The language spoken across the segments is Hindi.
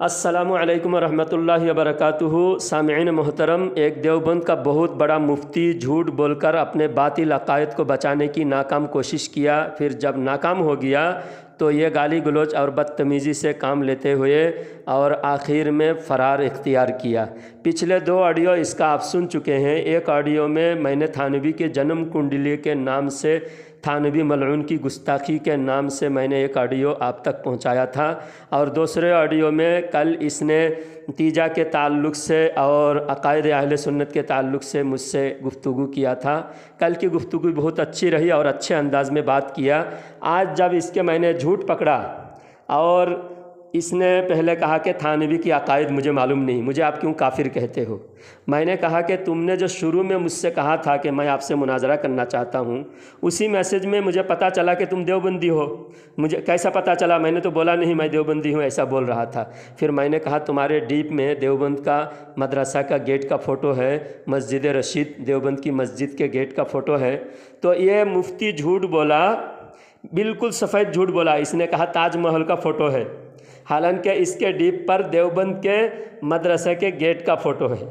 अस्सलामु अलैकुम रहमतुल्लाहि व बरकातुहू। सामिईन मोहतरम, एक देवबंद का बहुत बड़ा मुफ्ती झूठ बोलकर अपने बातिल अकायद को बचाने की नाकाम कोशिश किया। फिर जब नाकाम हो गया तो ये गाली गलौज और बदतमीज़ी से काम लेते हुए और आखिर में फ़रार इख्तियार किया। पिछले 2 ऑडियो इसका आप सुन चुके हैं। एक ऑडियो में मैंने थानवी के जन्म कुंडली के नाम से, थानवी मलऊन की गुस्ताखी के नाम से मैंने एक ऑडियो आप तक पहुंचाया था, और दूसरे ऑडियो में कल इसने तीजा के ताल्लुक़ से और अक़ायद अहले सुन्नत के ताल्लुक़ से मुझसे गुफ्तगू किया था। कल की गुफ्तगू बहुत अच्छी रही और अच्छे अंदाज़ में बात किया। आज जब इसके मैंने झूठ पकड़ा और इसने पहले कहा कि थानवी की अक़ायद मुझे मालूम नहीं, मुझे आप क्यों काफिर कहते हो। मैंने कहा कि तुमने जो शुरू में मुझसे कहा था कि मैं आपसे मुनाजरा करना चाहता हूँ, उसी मैसेज में मुझे पता चला कि तुम देवबंदी हो। मुझे कैसा पता चला? मैंने तो बोला नहीं मैं देवबंदी हूँ, ऐसा बोल रहा था। फिर मैंने कहा तुम्हारे डीप में देवबंद का मदरसा का गेट का फ़ोटो है, मस्जिद रशीद देवबंद की मस्जिद के गेट का फ़ोटो है। तो ये मुफ्ती झूठ बोला, बिल्कुल सफ़ेद झूठ बोला। इसने कहा ताजमहल का फ़ोटो है, हालांकि इसके डीप पर देवबंद के मदरसे के गेट का फ़ोटो है।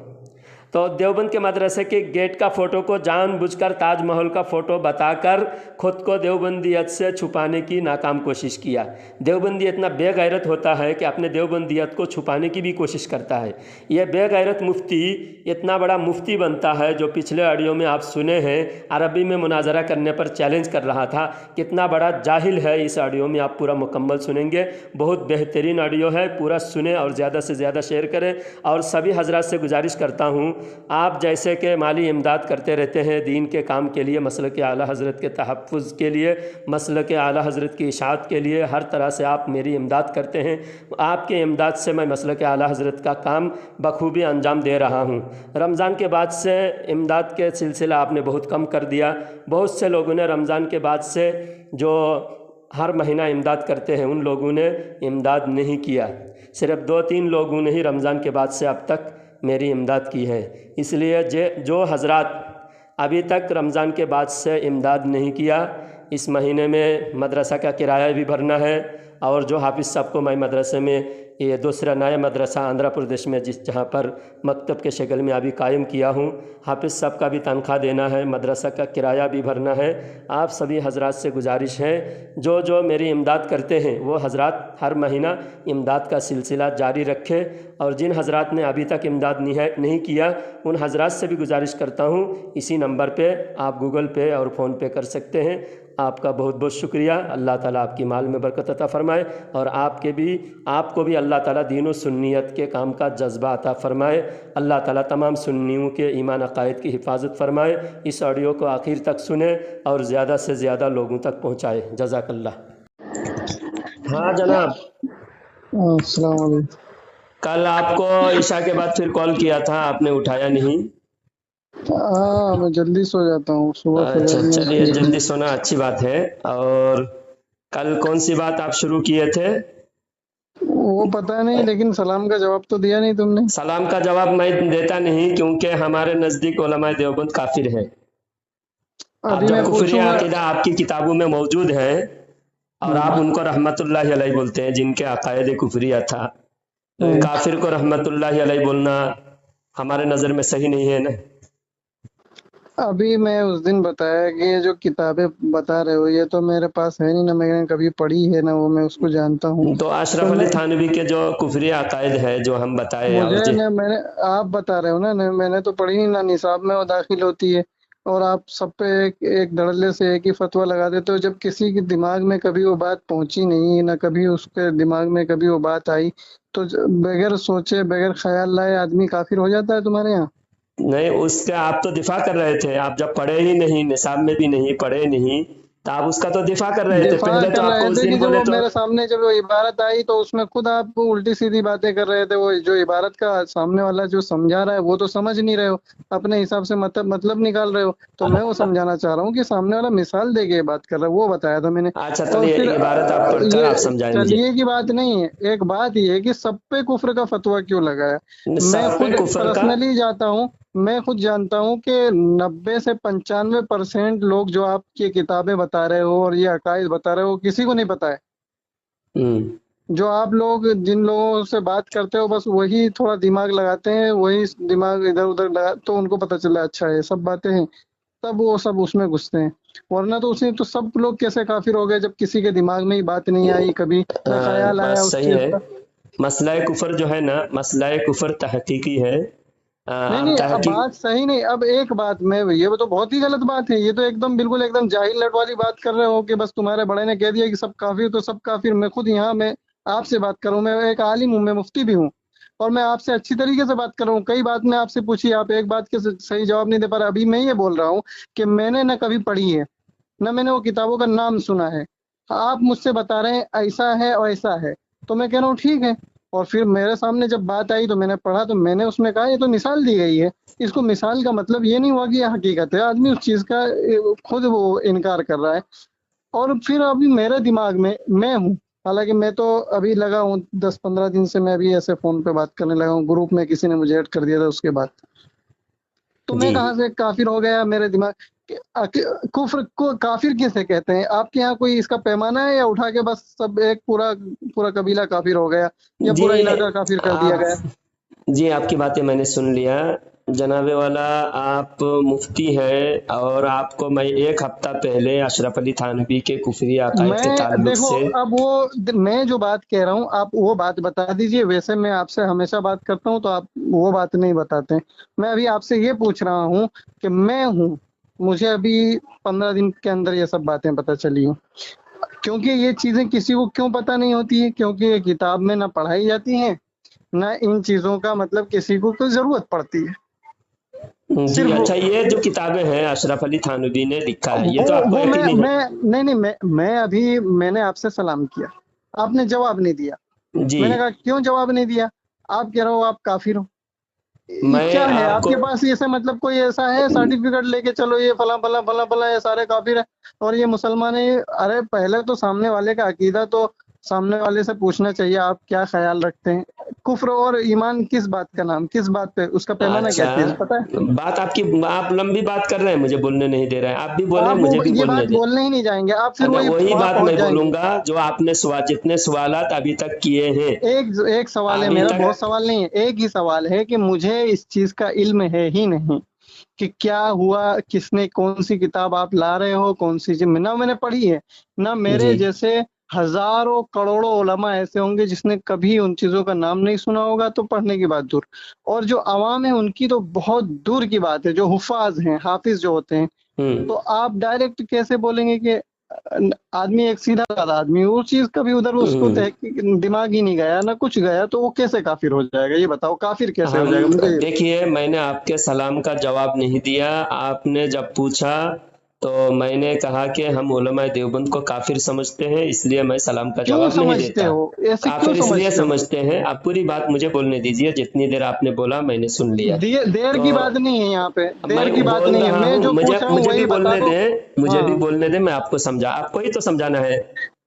तो देवबंद के मदरसे के गेट का फ़ोटो को जानबूझकर ताजमहल का फ़ोटो बताकर ख़ुद को देवबंदियत से छुपाने की नाकाम कोशिश किया। देवबंदी इतना बेगैरत होता है कि अपने देवबंदियत को छुपाने की भी कोशिश करता है। यह बेगैरत मुफ्ती इतना बड़ा मुफ्ती बनता है जो पिछले ऑडियो में आप सुने हैं, अरबी में मुनाजरा करने पर चैलेंज कर रहा था। कितना बड़ा जाहिल है, इस ऑडियो में आप पूरा मुकम्मल सुनेंगे। बहुत बेहतरीन ऑडियो है, पूरा सुने और ज़्यादा से ज़्यादा शेयर करें। और सभी हजरात से गुजारिश करता हूँ, आप जैसे कि माली इमदाद करते रहते हैं दीन के काम के लिए, मसलक आला हज़रत के तहफ़्फ़ुज़ के लिए, मसलक आला हज़रत की इशाअत के लिए, हर तरह से आप मेरी इमदाद करते हैं। आपके इमदाद से मैं मसलक आला हज़रत का काम बखूबी अंजाम दे रहा हूँ। रमज़ान के बाद से इमदाद के सिलसिला आपने बहुत कम कर दिया। बहुत से लोगों ने रमज़ान के बाद से जो हर महीना इमदाद करते हैं, उन लोगों ने इमदाद नहीं किया। सिर्फ़ 2-3 लोगों ने ही रमज़ान के बाद से अब तक मेरी इमदाद की है। इसलिए जो हजरात अभी तक रमज़ान के बाद से इमदाद नहीं किया, इस महीने में मदरसा का किराया भी भरना है। और जो हाफिज़ साहब को मैं मदरसे में, ये दूसरा नया मदरसा आंध्र प्रदेश में जहाँ पर मकतब के शक्ल में अभी कायम किया हूँ, हाफिज़ साहब का भी तनख्वाह देना है, मदरसा का किराया भी भरना है। आप सभी हजरात से गुजारिश है, जो मेरी इमदाद करते हैं वो हजरात हर महीना इमदाद का सिलसिला जारी रखें। और जिन हजरात ने अभी तक इमदाद नहीं किया, उन हजरात से भी गुजारिश करता हूँ, इसी नंबर पर आप गूगल पे और फ़ोन पे कर सकते हैं। आपका बहुत बहुत शुक्रिया। अल्लाह ताला आपकी माल में बरकत अता फ़रमाए और आपको भी अल्लाह ताला दीन व सुन्नियत के काम का जज्बा अता फ़रमाए। अल्लाह ताला तमाम सुन्नियों के ईमान अक़ायद की हिफाजत फ़रमाए। इस ऑडियो को आखिर तक सुने और ज़्यादा से ज़्यादा लोगों तक पहुँचाए। जज़ाकल्लाह। हाँ जनाब, अस्सलाम वालेकुम। कल आपको ईशा के बाद फिर कॉल किया था, आपने उठाया नहीं। हाँ, मैं जल्दी सो जाता हूँ सुबह अच्छा, फजर में। चलिए जल्दी सोना अच्छी बात है। और कल कौन सी बात आप शुरू किए थे? वो पता नहीं, लेकिन सलाम का जवाब तो दिया नहीं तुमने। सलाम का जवाब मैं देता नहीं, क्योंकि हमारे नज़दीक उलमाए देवबंद काफिर है। आप अभी जब मैं कुफरी पूछूंगा। अकीदा आपकी किताबों में मौजूद है और आप उनको रहमतुल्लाहि अलैहि बोलते हैं, जिनके अकायद कुफरिया था, तो काफिर को रहमतुल्लाहि अलैहि बोलना हमारे नज़र में सही नहीं है ना। अभी मैं उस दिन बताया कि ये जो किताबें बता रहे हो ये तो मेरे पास है नहीं ना, मैंने कभी पढ़ी है ना, वो मैं उसको जानता हूँ। तो अशरफ अली थानवी के जो कुफरी अकायद है जो हम बताए, और मुझे न मैंने आप बता रहे हो ना, मैंने तो पढ़ी नहीं ना, निसाब में वो दाखिल होती है और आप सब पे एक धड़ल्ले से एक ही फतवा लगा देते हो। जब किसी के दिमाग में कभी वो बात पहुंची नहीं, ना कभी उसके दिमाग में कभी वो बात आई, तो बगैर सोचे बगैर ख्याल लाए आदमी काफिर हो जाता है तुम्हारे यहाँ। नहीं, उसका आप तो दिफा कर रहे थे। आप जब पढ़े ही नहीं, निसाब में भी नहीं पढ़े नहीं, तो आप उसका तो दिफा कर रहे थे। दिफा पहले तो कर आपको रहे उस थे दिन कि जब बोले वो तो मेरे सामने जब वो इबारत आई तो उसमें खुद आप उल्टी सीधी बातें कर रहे थे। वो जो इबारत का सामने वाला जो समझा रहा है वो तो समझ नहीं रहे हो, अपने हिसाब से मतलब निकाल रहे हो। तो मैं वो समझाना चाह रहा हूँ कि सामने वाला मिसाल दे के बात कर रहा है, वो बताया था मैंने। अच्छा, और चलिए फिर इबारत आप पढ़कर आप ये समझाएं मुझे। चलिए की बात नहीं है, एक बात ये है कि सब पे कुफ्र का फतवा क्यों लगाया। मैं सब पे खुद कुफर का। पर्सनली जाता हूँ, मैं खुद जानता हूँ कि 90 से 95% लोग जो आपकी किताबें बता रहे हो और ये अकायद बता रहे हो किसी को नहीं पता है। जो आप लोग जिन लोगों से बात करते हो बस वही थोड़ा दिमाग लगाते हैं, वही दिमाग इधर उधर लगा तो उनको पता चला अच्छा ये सब बातें हैं, तब वो सब उसमें घुसते हैं। वरना तो उसी तो सब लोग कैसे काफिर हो गए जब किसी के दिमाग में ही बात नहीं आई, कभी न ख्याल बस आया उस सही चीज है। का। मसला कुफर जो है ना, मसला कुफर तहकीकी है। नहीं आप नहीं, अब तहकीक। बात सही नहीं। अब एक बात में ये तो बहुत ही गलत बात है, ये तो एकदम बिल्कुल एकदम जाहिल लट वाली बात कर रहे हो कि बस तुम्हारे बड़े ने कह दिया कि सब काफिर तो सब काफिर। मैं खुद यहाँ मैं आपसे बात कर रहा हूँ, मैं एक आलिम हूँ, मैं मुफ्ती भी हूँ, और मैं आपसे अच्छी तरीके से बात कर रहा हूँ। कई बात मैं आपसे पूछी, आप एक बात के सही जवाब नहीं दे पा रहे। अभी मैं ये बोल रहा हूँ कि मैंने न कभी पढ़ी है, न मैंने वो किताबों का नाम सुना है। आप मुझसे बता रहे हैं ऐसा है और ऐसा है, तो मैं कह रहा हूँ ठीक है। और फिर मेरे सामने जब बात आई तो मैंने पढ़ा, तो मैंने उसमें कहा ये तो मिसाल दी गई है। इसको मिसाल का मतलब ये नहीं हुआ कि ये हकीकत है। आदमी उस चीज का खुद वो इनकार कर रहा है। और फिर अभी मेरे दिमाग में मैं हूँ, हालांकि मैं तो अभी लगा हूँ 10-15 दिन से मैं अभी ऐसे फोन पे बात करने लगा हूँ, ग्रुप में किसी ने मुझे ऐड कर दिया था उसके बाद। तो मैं जी। कहाँ से काफिर हो गया मेरे दिमाग कुफ्र को काफिर किसे कहते हैं आपके यहाँ? कोई इसका पैमाना है, या उठा के बस सब एक पूरा पूरा कबीला काफिर हो गया, या जी पूरा इलाका काफिर कर दिया आप गया? जी, आपकी बातें मैंने सुन लिया। जनाबे वाला, आप मुफ्ती हैं और आपको मैं एक हफ्ता पहले अशरफ अली थानवी के कुफरी अकायद के मैं ताल्लुक देखो, से। अब वो मैं जो बात कह रहा हूँ आप वो बात बता दीजिए। वैसे मैं आपसे हमेशा बात करता हूँ तो आप वो बात नहीं बताते। मैं अभी आपसे ये पूछ रहा हूँ कि मैं हूँ, मुझे अभी 15 दिन के अंदर ये सब बातें पता चली हैं। क्योंकि ये चीजें किसी को क्यों पता नहीं होती है? क्योंकि ये किताब में ना पढ़ाई जाती है, ना इन चीजों का मतलब किसी को कोई जरूरत पड़ती है। जी, सिर्फ अच्छा, ये जो किताबें हैं अशरफ अली थानवी ने लिखा है, ये वो तो आपको वो यकीनी है? मैं नहीं नहीं, मैं अभी मैंने आपसे सलाम किया, आपने जवाब नहीं दिया। जी। मैंने कहा क्यों जवाब नहीं दिया? आप कह रहे हो आप काफिर हो। ये मैं क्या है आपको आपके पास? ये से मतलब कोई ऐसा है सर्टिफिकेट लेके चलो ये फला फला फला फला ये सारे काफिर है और ये मुसलमान है? अरे पहले तो सामने वाले का अकीदा तो सामने वाले से पूछना चाहिए, आप क्या ख्याल रखते हैं? कुफ्र और ईमान किस बात का नाम, किस बात पे उसका पैमाना क्या अच्छा, चीज पता है? बात आपकी, आप लंबी बात कर रहे हैं, मुझे बोलने नहीं दे रहे हैं। आप भी बोले, आप वो मुझे भी ये बोलने बात दे। बोलने ही नहीं जाएंगे, आप फिर अगर वही वही वहां बात पहुंच मैं जाएंगे। बोलूंगा जो आपने जितने सवालात अभी तक किए हैं, एक एक सवाल है अभी मेरा, बहुत तक। सवाल नहीं है, एक ही सवाल है कि मुझे इस चीज का इल्म है ही नहीं कि क्या हुआ, किसने, कौन सी किताब आप ला रहे हो, कौन सी चीज ना मैंने पढ़ी है, ना जी। मेरे जैसे हजारों करोड़ों उलमा ऐसे होंगे जिसने कभी उन चीजों का नाम नहीं सुना होगा, तो पढ़ने की बात दूर। और जो आवाम है उनकी तो बहुत दूर की बात है, जो हुफाज हैं, हाफिज जो होते हैं। हम्म। तो आप डायरेक्ट कैसे बोलेंगे कि आदमी एक सीधा साधा आदमी वो चीज कभी उधर उसको हम्म। दिमाग ही नहीं गया ना कुछ गया, तो वो कैसे काफिर हो जाएगा? ये बताओ, काफिर कैसे हो हम जाएगा मुझे ये देखिए, मैंने आपके सलाम का जवाब नहीं दिया। आपने जब पूछा तो मैंने कहा कि हम उलमाए देवबंद को काफिर समझते हैं, इसलिए मैं सलाम का क्यों जवाब नहीं समझते देता। हो? ऐसे क्यों काफिर इसलिए समझते हो? समझते हैं, आप पूरी बात मुझे बोलने दीजिए। जितनी देर आपने बोला मैंने सुन लिया। देर तो की बात नहीं है, यहाँ पे मैं देर की बात बोल नहीं है, रहा मैं हूँ, जो मुझे पूछ रहा हूँ मुझे भी वही बता बोलने दो। दें, मुझे भी हाँ, बोलने दें। मैं आपको समझा, आपको ही तो समझाना है।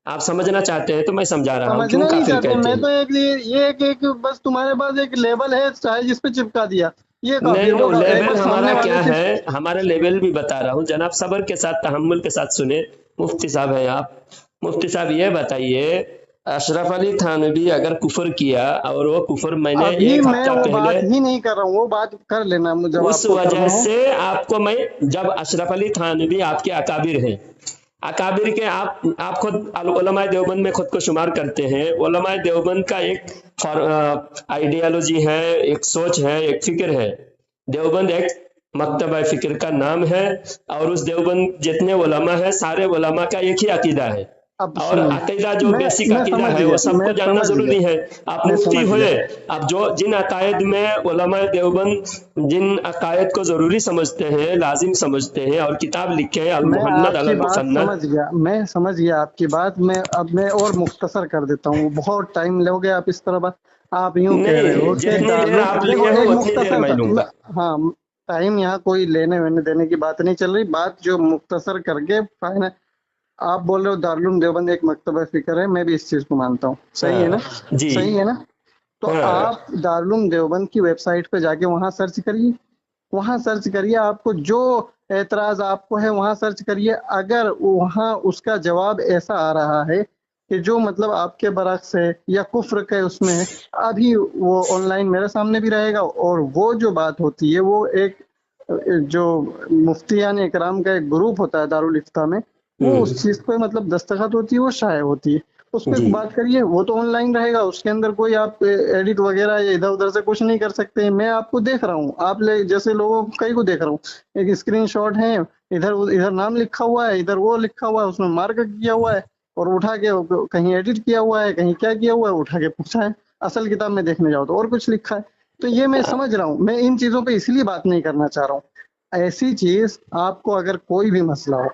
आप समझना चाहते हैं तो मैं समझा रहा हूँ क्यों समझना नहीं काफिर चाहते कहते मैं हैं। तो ये एक बस तुम्हारे पास एक लेबल है चाहे जिस पे चिपका दिया, ये नहीं, काफिर नो, एक लेवल बार हमारा सामने क्या वाले से। है? हमारा लेवल भी बता रहा हूँ जनाब, सब्र के साथ, तहम्मुल के साथ सुने। मुफ्ती साहब हैं आप। मुफ्ती साहब ये बताइए, अशरफ अली थानवी अगर कुफर किया, और वो कुफर मैंने अभी एक मैं हफ्ता वो पहले, बात ही नहीं कर रहा हूँ, वो बात कर लेना जब उस आपको वजह करना हो। से आपको मैं, जब अशरफ अली थानवी आपके अकाबिर हैं, अकाबिर के आप खुद उलमाए देवबंद में खुद को शुमार करते हैं। उलमाए देवबंद का एक आइडियालॉजी है, एक सोच है, एक फिक्र है। देवबंद एक मकतबा फिक्र का नाम है। और उस देवबंद जितने उलमा है, सारे उलमा का एक ही अकीदा है। अब और सुनिए, अकीदा जो मैं बेसिक मैं अकीदा समझ है वो गया, सबको मैं जानना समझ गया, जरूरी है। आप मैं मुफ्ती समझ हुए, गया। आप जो जिन अकायद में उलमाए देवबंद जिन अकायद को जरूरी समझते हैं, लाजिम समझते हैं, और किताब लिखे हैं अल मैं मुहन्नद आपकी अल बात समझ मुसन्नद। गया, मैं समझ गया आपकी बात। मैं अब मैं और मुख्तसर कर देता हूँ, बहुत टाइम लोगे आप इस तरह बात। आप यूं कह रहे हो नहीं, कि जितनी देर दारुल आप देखो लिए हो एक उतनी देर मुख्तसर मैं सा लूंगा। हाँ, टाइम यहाँ कोई लेने वेने देने की बात नहीं चल रही, बात जो मुख्तसर करके फाइनल। आप बोल रहे हो दारुल देवबंद एक मकतबा फिक्र है, मैं भी इस चीज को मानता हूँ, सही है हाँ। ना? जी। सही है ना? तो हाँ। आप दारुल देवबंद की वेबसाइट पे जाके वहां सर्च करिए, वहां सर्च करिए, आपको जो एतराज आपको है वहां सर्च करिए। अगर वहां उसका जवाब ऐसा आ रहा है कि जो मतलब आपके बरक्स है या कुफ्र के उसमें है, अभी वो ऑनलाइन मेरे सामने भी रहेगा, और वो जो बात होती है वो एक जो मुफ्तियान इकराम का एक ग्रुप होता है दारुल इफ्ता में, वो उस चीज पे मतलब दस्तखत होती है, वो शाये होती है, उस पर जी बात करिए, वो तो ऑनलाइन रहेगा, उसके अंदर कोई आप एडिट वगैरह या इधर उधर से कुछ नहीं कर सकते। मैं आपको देख रहा हूँ, आप जैसे लोगों कई को देख रहा हूँ, एक स्क्रीनशॉट है, इधर इधर नाम लिखा हुआ है, इधर वो लिखा हुआ है, उसमें मार्क किया हुआ है, और उठा के कहीं एडिट किया हुआ है, कहीं क्या किया हुआ है, उठा के पूछा है, असल किताब में देखने जाओ तो और कुछ लिखा है। तो ये मैं समझ रहा हूँ, मैं इन चीजों पे इसलिए बात नहीं करना चाह रहा हूँ। ऐसी चीज आपको अगर कोई भी मसला हो,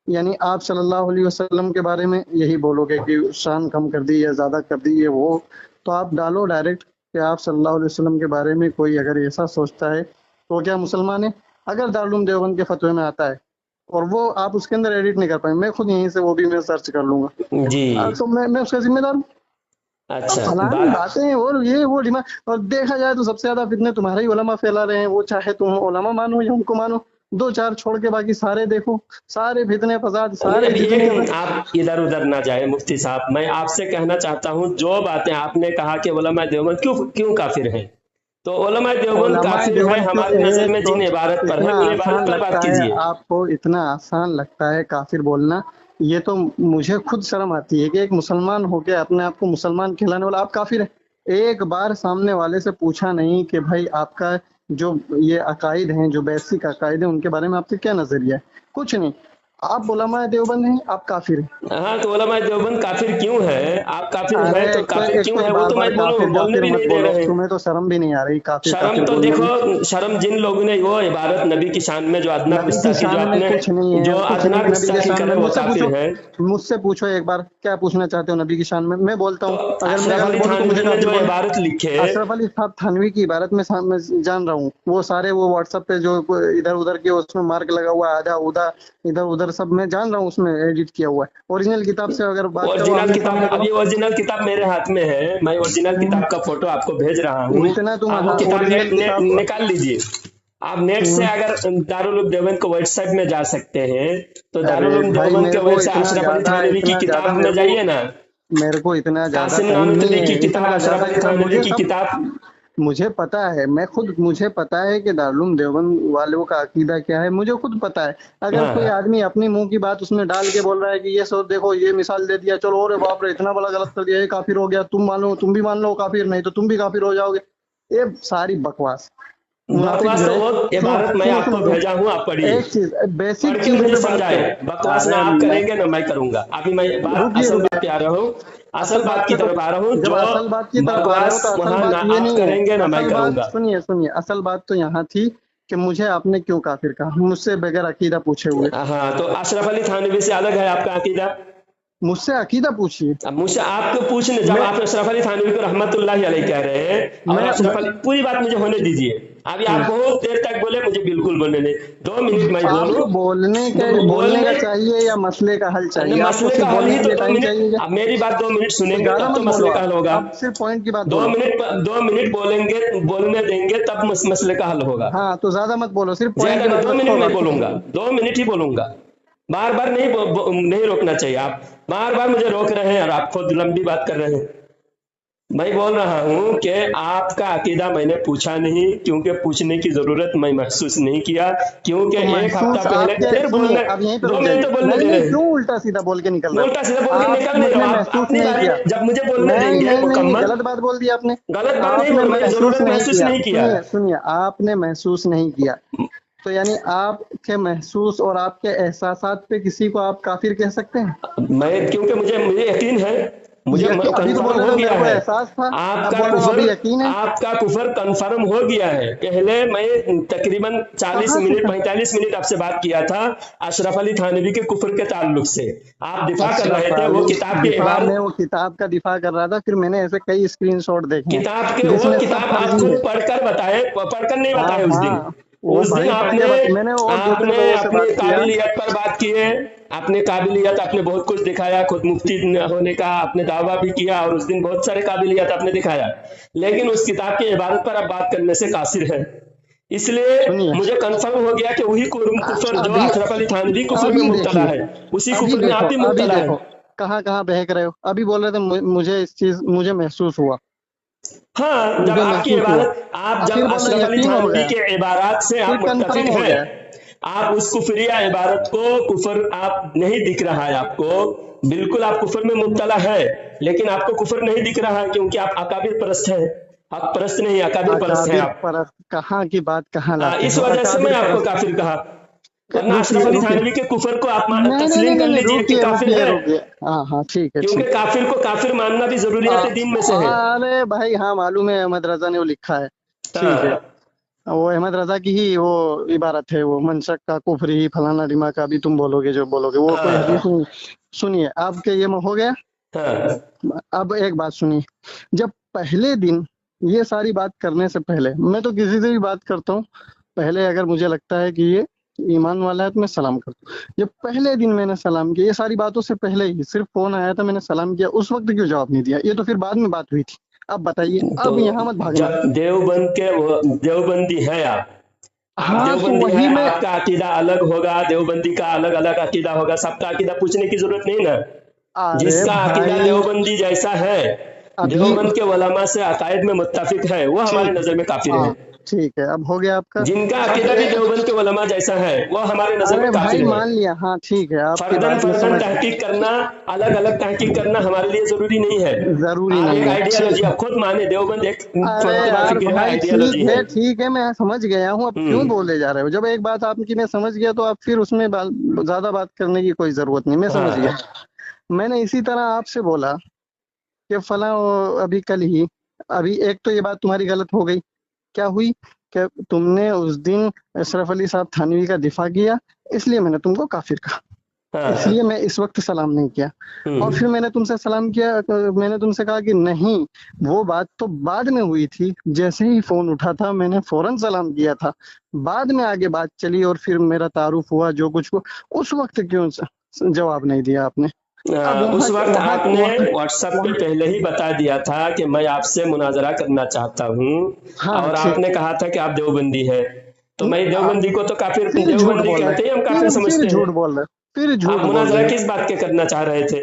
यानी आप सल्लल्लाहु अलैहि वसल्लम के बारे में यही बोलोगे कि शान कम कर दी या ज्यादा कर दी, ये वो, तो आप डालो डायरेक्ट कि आप सल्लल्लाहु अलैहि वसल्लम के बारे में कोई अगर ऐसा सोचता है तो क्या मुसलमान है। अगर दारुल उलूम देवबंद के फतवे में आता है और वो आप उसके अंदर एडिट नहीं कर पाए, मैं खुद यहीं से वो भी मैं सर्च कर लूंगा, जी। तो मैं उसका जिम्मेदार हूँ। अच्छा फलानी बात बातें और ये वो डिमांड, और देखा जाए तो सबसे ज्यादा फितने तुम्हारे ही उलमा फैला रहे हैं, वो चाहे तुम उलमा मानो या उनको मानो, दो चार छोड़ के बाकी सारे देखो, सारे फितने फसाद, नहीं, सारे अभी जितने एक आप इधर उधर ना जाए मुफ्ती साहब, मैं आपसे कहना चाहता हूँ, जो बातें आपने कहा कि उलमा देवबंद क्यों क्यों काफिर हैं, तो उलमा देवबंद उलमाए काफिर है देवबंद क्यों, हमारी नजर एक में तो जिन इबारत पर है इतना उन इबारत आसान पर बात लगता है कीजिए। आपको, इतना आसान लगता है काफिर बोलना, ये तो मुझे खुद शर्म आती है कि एक मुसलमान होके अपने आप को मुसलमान कहलाने वाला आप काफिर है। एक बार सामने वाले से पूछा नहीं कि भाई आपका जो ये अकायद हैं, जो बेसिक अकायद हैं, उनके बारे में आपका क्या नजरिया है, कुछ नहीं, आप उलमाए देवबंद हैं, आप काफिर हैं। हाँ, तो उलमा देवबंद काफिर क्यों है, आप काफिर अरे हैं तो काफिर एक क्यों तो है, वो बार तो बार मैं काफिर बोलने काफिर भी मत नहीं दे बोलो, रहे। तुम्हें तो शर्म भी नहीं आ रही काफिर शर्म काफिर तो बोलने में। देखो, शर्म जिन लोगों ने वो इबारत नबी की शान में जो अदना नबी की गुस्ताखी जो शान में आपने कुछ नहीं है, जो कुछ अदना नहीं है नबी के गुस्ताखी शान में। करे वो काफिर है। मुझसे पूछो एक बार क्या पूछना चाहते हो नबी की शान में, मैं बोलता तो हूँ, अगर मैं अशरफ गलत अली बोलूँ तो मुझे थानवी ने काफिर जो बोलो। इबारत लिखे, अशरफ अली साहब थानवी की इबारत में मैं जान रहा हूँ, वो सारे वो व्हाट्सएप पे जो इधर उधर के उसमें मार्क लगा हुआ है, आधा उधा इधर उधर सब मैं जान रहा हूँ, उसमें एडिट किया हुआ है। ओरिजिनल किताब से अगर बात करो ओरिजिनल आमने किताब, सामने करो। अभी ओरिजिनल किताब मेरे हाथ में है, मैं ओरिजिनल किताब का फोटो आपको भेज रहा हूँ। इतना तुम आप वो किताब ओरिजिनल किताब। निकाल लीजिए। आप नेट से हम्म, अगर दारुल उलूम देवबंद को वेबसाइट में जा सकते हैं, तो अरे दारुल उलूम भाई देवबंद के मेरे को वेबसाइट अशरफ अली थानवी की इतना ज्यादा किताब में जाइए ना, इतना ज्यादा कासिम टाइम नहीं नानुतवी है, की किताब, इतना अशरफ ज्यादा अली किताब थानवी मुझे की सब किताब। मुझे पता है, मुझे पता है कि दारुल देवबंद वालों का अकीदा क्या है, मुझे खुद पता है। अगर कोई हाँ, आदमी अपनी मुंह की बात उसमें डाल के बोल रहा है कि ये सो देखो ये मिसाल दे दिया, चलो अरे बाप रे इतना बड़ा गलत कर दिया, ये काफिर हो गया, तुम भी मान लो काफिर, नहीं तो तुम भी काफिर हो जाओगे, ये सारी बकवास। मुनाफिक बकवास जो तो है, वो सुनो इबारत मैं सुनो आपको सुनो भेजा हूँ, आप पढ़िए, एक चीज बेसिक पढ़ के चीजों मुझे पे बात समझाए। करो। बकवास ना अरे आप मैं करेंगे ना मैं करूंगा। अभी मैं बात रुकिए असल बात रुकिए, पे आ रहा हूँ, असल असल बात बात की पे तो तरफ आ रहा हूँ, जब जो असल बात की तरफ आ रहे हो तो बकवास असल वहां ना बात ये आप नहीं है, करेंगे ना मैं असल बात करूंगा। सुनिए सुनिए, असल बात तो यहाँ थी कि मुझे आपने क्यों काफिर कहा मुझसे बगैर अकीदा पूछे हुए। हाँ, तो अशरफ अली थानवी से अलग है आपका अकीदा। मुझसे अकीदा पूछिए। अब मुझसे आपको पूछने, जब मैं आप अशरफ अली थानवी को रहमतुल्लाहि अलैह कह रहे हैं, और अशरफ अली, मैं पूरी बात मुझे होने दीजिए। अभी आप बहुत देर तक बोले, मुझे बिल्कुल बोलने नहीं, 2 मिनट मैं बोलूं। आपको बोलने का बोलने, चाहिए या मसले का हल चाहिए, आपको मसले का सिर्फ हल बोलने ही के तो लिए दो टाइम मिनट चाहिए क्या? अब मेरी बात 2 मिनट तो सुनेंगे ज्यादा तब तो मत बोलो, मसले का हल होगा। अब सिर्फ पॉइंट की बात दो बोलो। मिनट 2 मिनट बोलेंगे, बोलने देंगे तब मसले का हल होगा। हाँ तो ज्यादा मत बोलो, सिर्फ पॉइंट ज्यादा की नहीं, बात 2 मिनट रखो मैं बस। बोलूंगा, 2 मिनट ही बोलूंगा। बार बार नहीं नहीं रोकना चाहिए, आप बार बार मुझे रोक रहे हैं और आप खुद लंबी बात कर रहे हैं। मैं बोल रहा हूं कि आपका अकीदा मैंने पूछा नहीं, क्योंकि पूछने की जरूरत मैं महसूस नहीं किया, क्योंकि तो एक हफ्ता महसूस पहले आपके, फिर सुनिए बोलने, अब यहीं पे रुक 2 मिनट जाइए, तो बोलने नहीं दे नहीं रहे क्यों हैं। उल्टा सीधा बोल के निकल मैं रहे उल्टा सीधा बोल हो, के निकल नहीं रहा आपने हूं, आप महसूस अपनी नहीं बारी किया। में जब मुझे बोलने नहीं देंगे नहीं नहीं, मुकम्मल। गलत बात बोल दी आपने। गलत बात नहीं आपने बोल, मैं महसूस जरूरत नहीं महसूस किया, नहीं किया। सुनिए सुनिए, आपने महसूस नहीं किया, तो यानी आपके महसूस और आपके एहसासात पे किसी को आप काफिर कह सकते हैं? मैं, क्योंकि मुझे मुझे यकीन है, मुझे अभी तो बोल कंफर्म रहे हो थे गया मेरे को है। एहसास था, अब आपका बोल रहे हो कुफर अभी यकीन है। आपका कुफर कंफर्म हो गया है। पहले मैं तकरीबन 40 कहाँ से मिनट 45 मिनट आपसे बात किया था अशरफ अली थानवी के कुफर के ताल्लुक से, आप दिफा कर रहे अशरफ थे, वो अली किताब की दिफा में इबारत, वो किताब का दिफा कर रहा था, फिर मैंने ऐसे कई स्क्रीनशॉट देखे हैं किताब के, वो जिसमें सब किताब आप फर्जी खुद है। पढ़कर बताए, पढ़कर नहीं हाँ बताए उस दिन। हाँ, वो उस दिन भाई पढ़ के आपने मैंने और दूसरे आपने लोगों से अपनी बात किया। काबिलियत पर बात की है, अपने काबिलियत, आपने बहुत कुछ दिखाया, खुद मुफ्ती होने का आपने दावा भी किया, और उस दिन बहुत सारे काबिलियत आपने दिखाया, लेकिन उस किताब की इबारत पर आप बात करने से कासिर है। इसलिए सुनिए मुझे कंफर्म हो गया कि वही कुफर जो अभी अशरफ अली थानवी कुफर में अभी मुब्तला देखिए, है, उसी कुफर में आप भी अभी मुब्तला है। देखो, कहाँ कहाँ बहक रहे हो। अभी बोल रहे थे मुझे इस चीज मुझे महसूस हुआ, हाँ, जब मुझे आपकी महसूस हुआ। इबारत, आप अब जब फिर बोल रहे अशरफ अली यकीन हो थानवी गया, के इबारत से फिर आप कंफर्म मुत्तफिक हो हैं, गया। आप उस कुफरिया इबारत को कुफर आप नहीं दिख रहा है आपको, बिल्कुल आप कुफर में मुब्तला है, लेकिन आपको कुफर नहीं दिख रहा है क्योंकि आप अकाबिर परस्त हैं, हक परस्त नहीं अकाबिर परस्त हैं अकाबिर आप। परस्त कहाँ की बात कहाँ लाते इस हो, वजह से मैं अकाबिर आपको परस्त। काफिर कहा, वरना अशरफ रुकिए अली रुकिए, थानवी के कुफर को आप नहीं नहीं नहीं तस्लीम कर नहीं नहीं, लीजिए कि रुकिए काफिर रुकिए है, रुकिए। हाँ हाँ ठीक है क्योंकि ठीक है। काफिर को काफिर मानना भी जरूरियात दीन में से है। अरे भाई हाँ मालूम है, अहमद रजा ने वो लिखा है। ठीक है, हाँ वो अहमद रजा की ही वो इबारत है, वो मनशक का कुफरी ही फलाना डिमा का भी तुम बोलोगे जो बोलोगे, वो कोई हदीस हाँ नहीं। सुनिए आपके ये में हो गया। हाँ अब एक बात सुनिए, जब पहले दिन ये सारी बात करने से पहले, मैं तो किसी से भी बात करता हूँ, पहले अगर मुझे लगता है कि ये ईमान वाला है तो मैं सलाम करता हूँ। जब पहले दिन मैंने सलाम किया, ये सारी बातों से पहले ही सिर्फ फोन आया था, मैंने सलाम किया, उस वक्त क्यों जवाब नहीं दिया? ये तो फिर बाद में बात हुई थी। अब बताइए, तो अब यहाँ मत भागना। जब देवबंदी है आप हाँ तो देवबंदी वही है, मैं, आपका अकीदा अलग होगा, देवबंदी का अलग अलग अकीदा होगा, सबका अकीदा पूछने की जरूरत नहीं ना। अरे जिसका अकीदा भाई देवबंदी जैसा है, अभी देवबंद के उलमा से अकायद में मुत्तफिक है, वो हमारे ठीक है, नजर में काफिर हाँ है। ठीक है, अब हो गया आपका। जिनका अब अकीदा भी देवबंद के उलमा जैसा है, वो हमारे नजर में अरे भाई काफिर है। मान लिया, हाँ ठीक है, आपकी फर्दन बात में फर्दन समझ गया। तहकीक करना, अलग अलग तहकीक करना हमारे लिए जरूरी नहीं है। जरूरी आप नहीं एक है, आइडियोलॉजी, ठीक। आप खुद माने देवबंद एक अरे फतवा यार फिक्र है, भाई आइडियोलॉजी है। ठीक है, मैं समझ गया हूँ, अब क्यों हम्म। बोले जा रहे हो? जब एक बात आपकी मैं समझ गया तो आप फिर उसमें ज्यादा बात करने की कोई जरूरत नहीं, मैं समझ गया। हाँ मैंने इसी तरह आपसे बोला कि फला अभी कल ही, अभी एक तो ये बात तुम्हारी गलत हो गई। क्या हुई कि तुमने उस दिन अशरफ अली साहब थानवी का दिफा किया, इसलिए मैंने तुमको काफिर कहा, इसलिए हाँ। मैं इस वक्त सलाम नहीं किया। और फिर हम्म। मैंने तुमसे सलाम किया, मैंने तुमसे कहा कि नहीं, वो बात तो बाद में हुई थी, जैसे ही फोन उठा था मैंने फौरन सलाम किया था, बाद में आगे बात चली और फिर मेरा तारुफ हुआ जो कुछ हुआ, उस वक्त क्यों जवाब नहीं दिया आपने? अब उस वहाँ वक्त वहाँ आपने वहाँ व्हाट्सएप पे वहाँ पहले ही बता दिया था कि मैं आपसे मुनाजरा करना चाहता हूँ, हाँ और ठीक। आपने कहा था कि आप देवबंदी है, तो मैं आप देवबंदी को तो काफिर, फिर झूठ देवबंदी बोल रहे कहते ही हम हैं, काफिर फिर समझते हैं। झूठ बोल रहे हैं, फिर आप झूठ बोल रहे मुनाजरा हैं। किस बात के करना चाह रहे थे?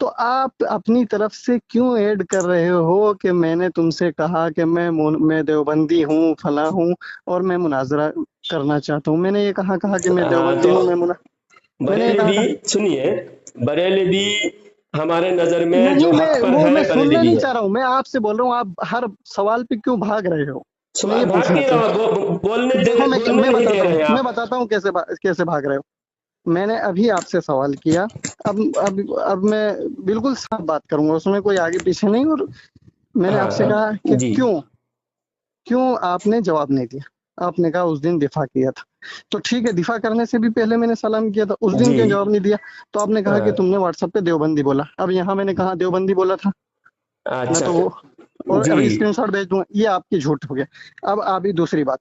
तो आप अपनी तरफ से क्यों ऐड कर रहे हो कि मैंने तुमसे कहा कि मैं देवबंदी हूँ, फला हूँ, और मैं मुनाजरा करना चाहता हूँ? मैंने ये कहा कि मैं देवबंदी तो हूँ, मैंने ये बरेली भी, कहा? सुनिए, बरेली भी हमारे नजर में नहीं, जो मैं हक पर वो है मैं बरेली सुनना भी नहीं है। चाह रहा हूँ, मैं आपसे बोल रहा हूँ, आप हर सवाल पे क्यों भाग रहे हो? मैं सवाल ये भाग पूछना नहीं रहा, चाहता देखो, बोलने बोलने नहीं दे रहे हैं मैं आप। बताता हूँ कैसे भाग रहे हो। मैंने अभी आपसे सवाल किया, अब मैं बिल्कुल साफ बात करूंगा, उसमें कोई आगे पीछे नहीं। और मैंने हाँ आपसे हाँ कहा कि जी। क्यों क्यों आपने जवाब नहीं दिया? आपने कहा उस दिन दिफा किया था, तो ठीक है, दिफा करने से भी पहले मैंने सलाम किया था, उस दिन जी। क्यों जवाब नहीं दिया? तो आपने कहा कि हाँ, तुमने व्हाट्सएप पे देवबंदी बोला, अब यहाँ मैंने कहा देवबंदी बोला था, मैं अच्छा तो वो, और जी। अभी स्क्रीनशॉट भेज दूंगा, ये आपकी झूठ हो गया। अब अभी दूसरी बात,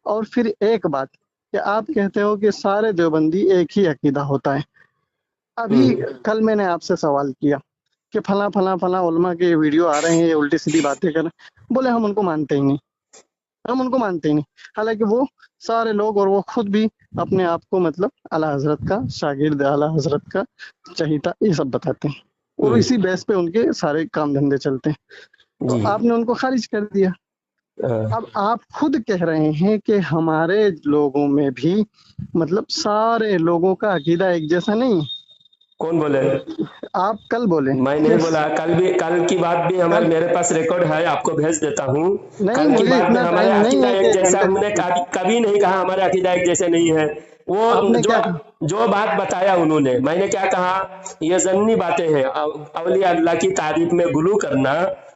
और फिर एक बात कि आप कहते हो कि सारे देवबंदी एक ही अकीदा होता है। अभी हम्म। कल मैंने आपसे सवाल किया कि फला फला फला उलमा के वीडियो आ रहे हैं, ये उल्टी सीधी बातें कर रहे हैं, बोले हम उनको मानते ही नहीं, हम उनको मानते ही नहीं। हालांकि वो सारे लोग और वो खुद भी अपने आप को मतलब आला हजरत का शागिर्द, आला हजरत का चहीता, ये सब बताते हैं, और इसी हम्म। बेस पे उनके सारे काम धंधे चलते हैं। तो जी। आपने उनको खारिज कर दिया। अब हाँ। आप खुद कह रहे हैं कि हमारे लोगों में भी मतलब सारे लोगों का अकीदा एक जैसा नहीं है। कौन बोले? आप कल बोले मैं कि नहीं बोला, कल की बात भी हमारे कल, मेरे पास रिकॉर्ड है, आपको भेज देता हूँ। नहीं कल की मुझे बात में इतना हमारे टाइम नहीं अकीदा है कि एक एक जैसा, घंटे हमने कभी नहीं कहा हमारे अकीदा एक जैसे नहीं है। वो आपने जो क्या कहा? जो बात बताया उन्होंने, मैंने क्या कहा, ये जन्नी बातें हैं, अवलिया अल्लाह की तारीफ में गुलू करना,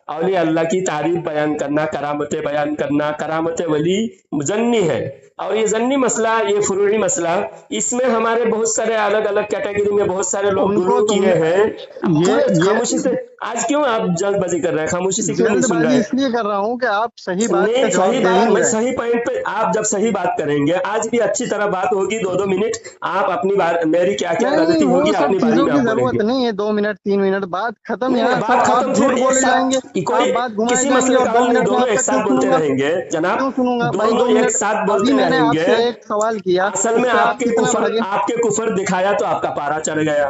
अवलिया अल्लाह की तारीफ बयान करना, करामतें बयान करना, करामत वली जन्नी है, और ये जन्नी मसला, ये फुरूई मसला, इसमें हमारे बहुत सारे अलग अलग कैटेगरी में बहुत सारे लोग उनको गुलू किए तुमने हैं। थोड़े ये खामोशी से, आज क्यों आप जल्दबाजी कर रहे हैं, खामोशी से क्यों नहीं सुन जल्दबाजी रहे? इसलिए कर रहा हूँ कि आप सही बात का नहीं, जवाब सही दे ही बात, नहीं मैं रहे। सही पॉइंट पे, आप जब सही बात करेंगे, आज भी अच्छी तरह बात होगी, 2-2 मिनट आप अपनी बात, मेरी क्या क्या नहीं गलती वो होगी सब अपनी बारी चीजों में की आप जरूरत बोलेंगे। नहीं है, 2 मिनट 3 मिनट बात खत्म, नहीं यहाँ नहीं, सब बात आप खत्म, फिर झूठ एक बोले साथ जाएंगे। कोई आप बात घुमाए किसी जाएंगे मसले और का 2 हल नहीं, मिनट में दोनों एक आपका क्यों साथ बोलते सुनूंगा? रहेंगे जनाब, क्यों सुनूंगा भाई? 2 दोनों एक मिनट। साथ अभी बोलते मैंने रहेंगे। आपसे एक सवाल किया, असल में उस पे आप कितना भागे? आपके कुफर दिखाया तो आपका पारा चढ़ गया।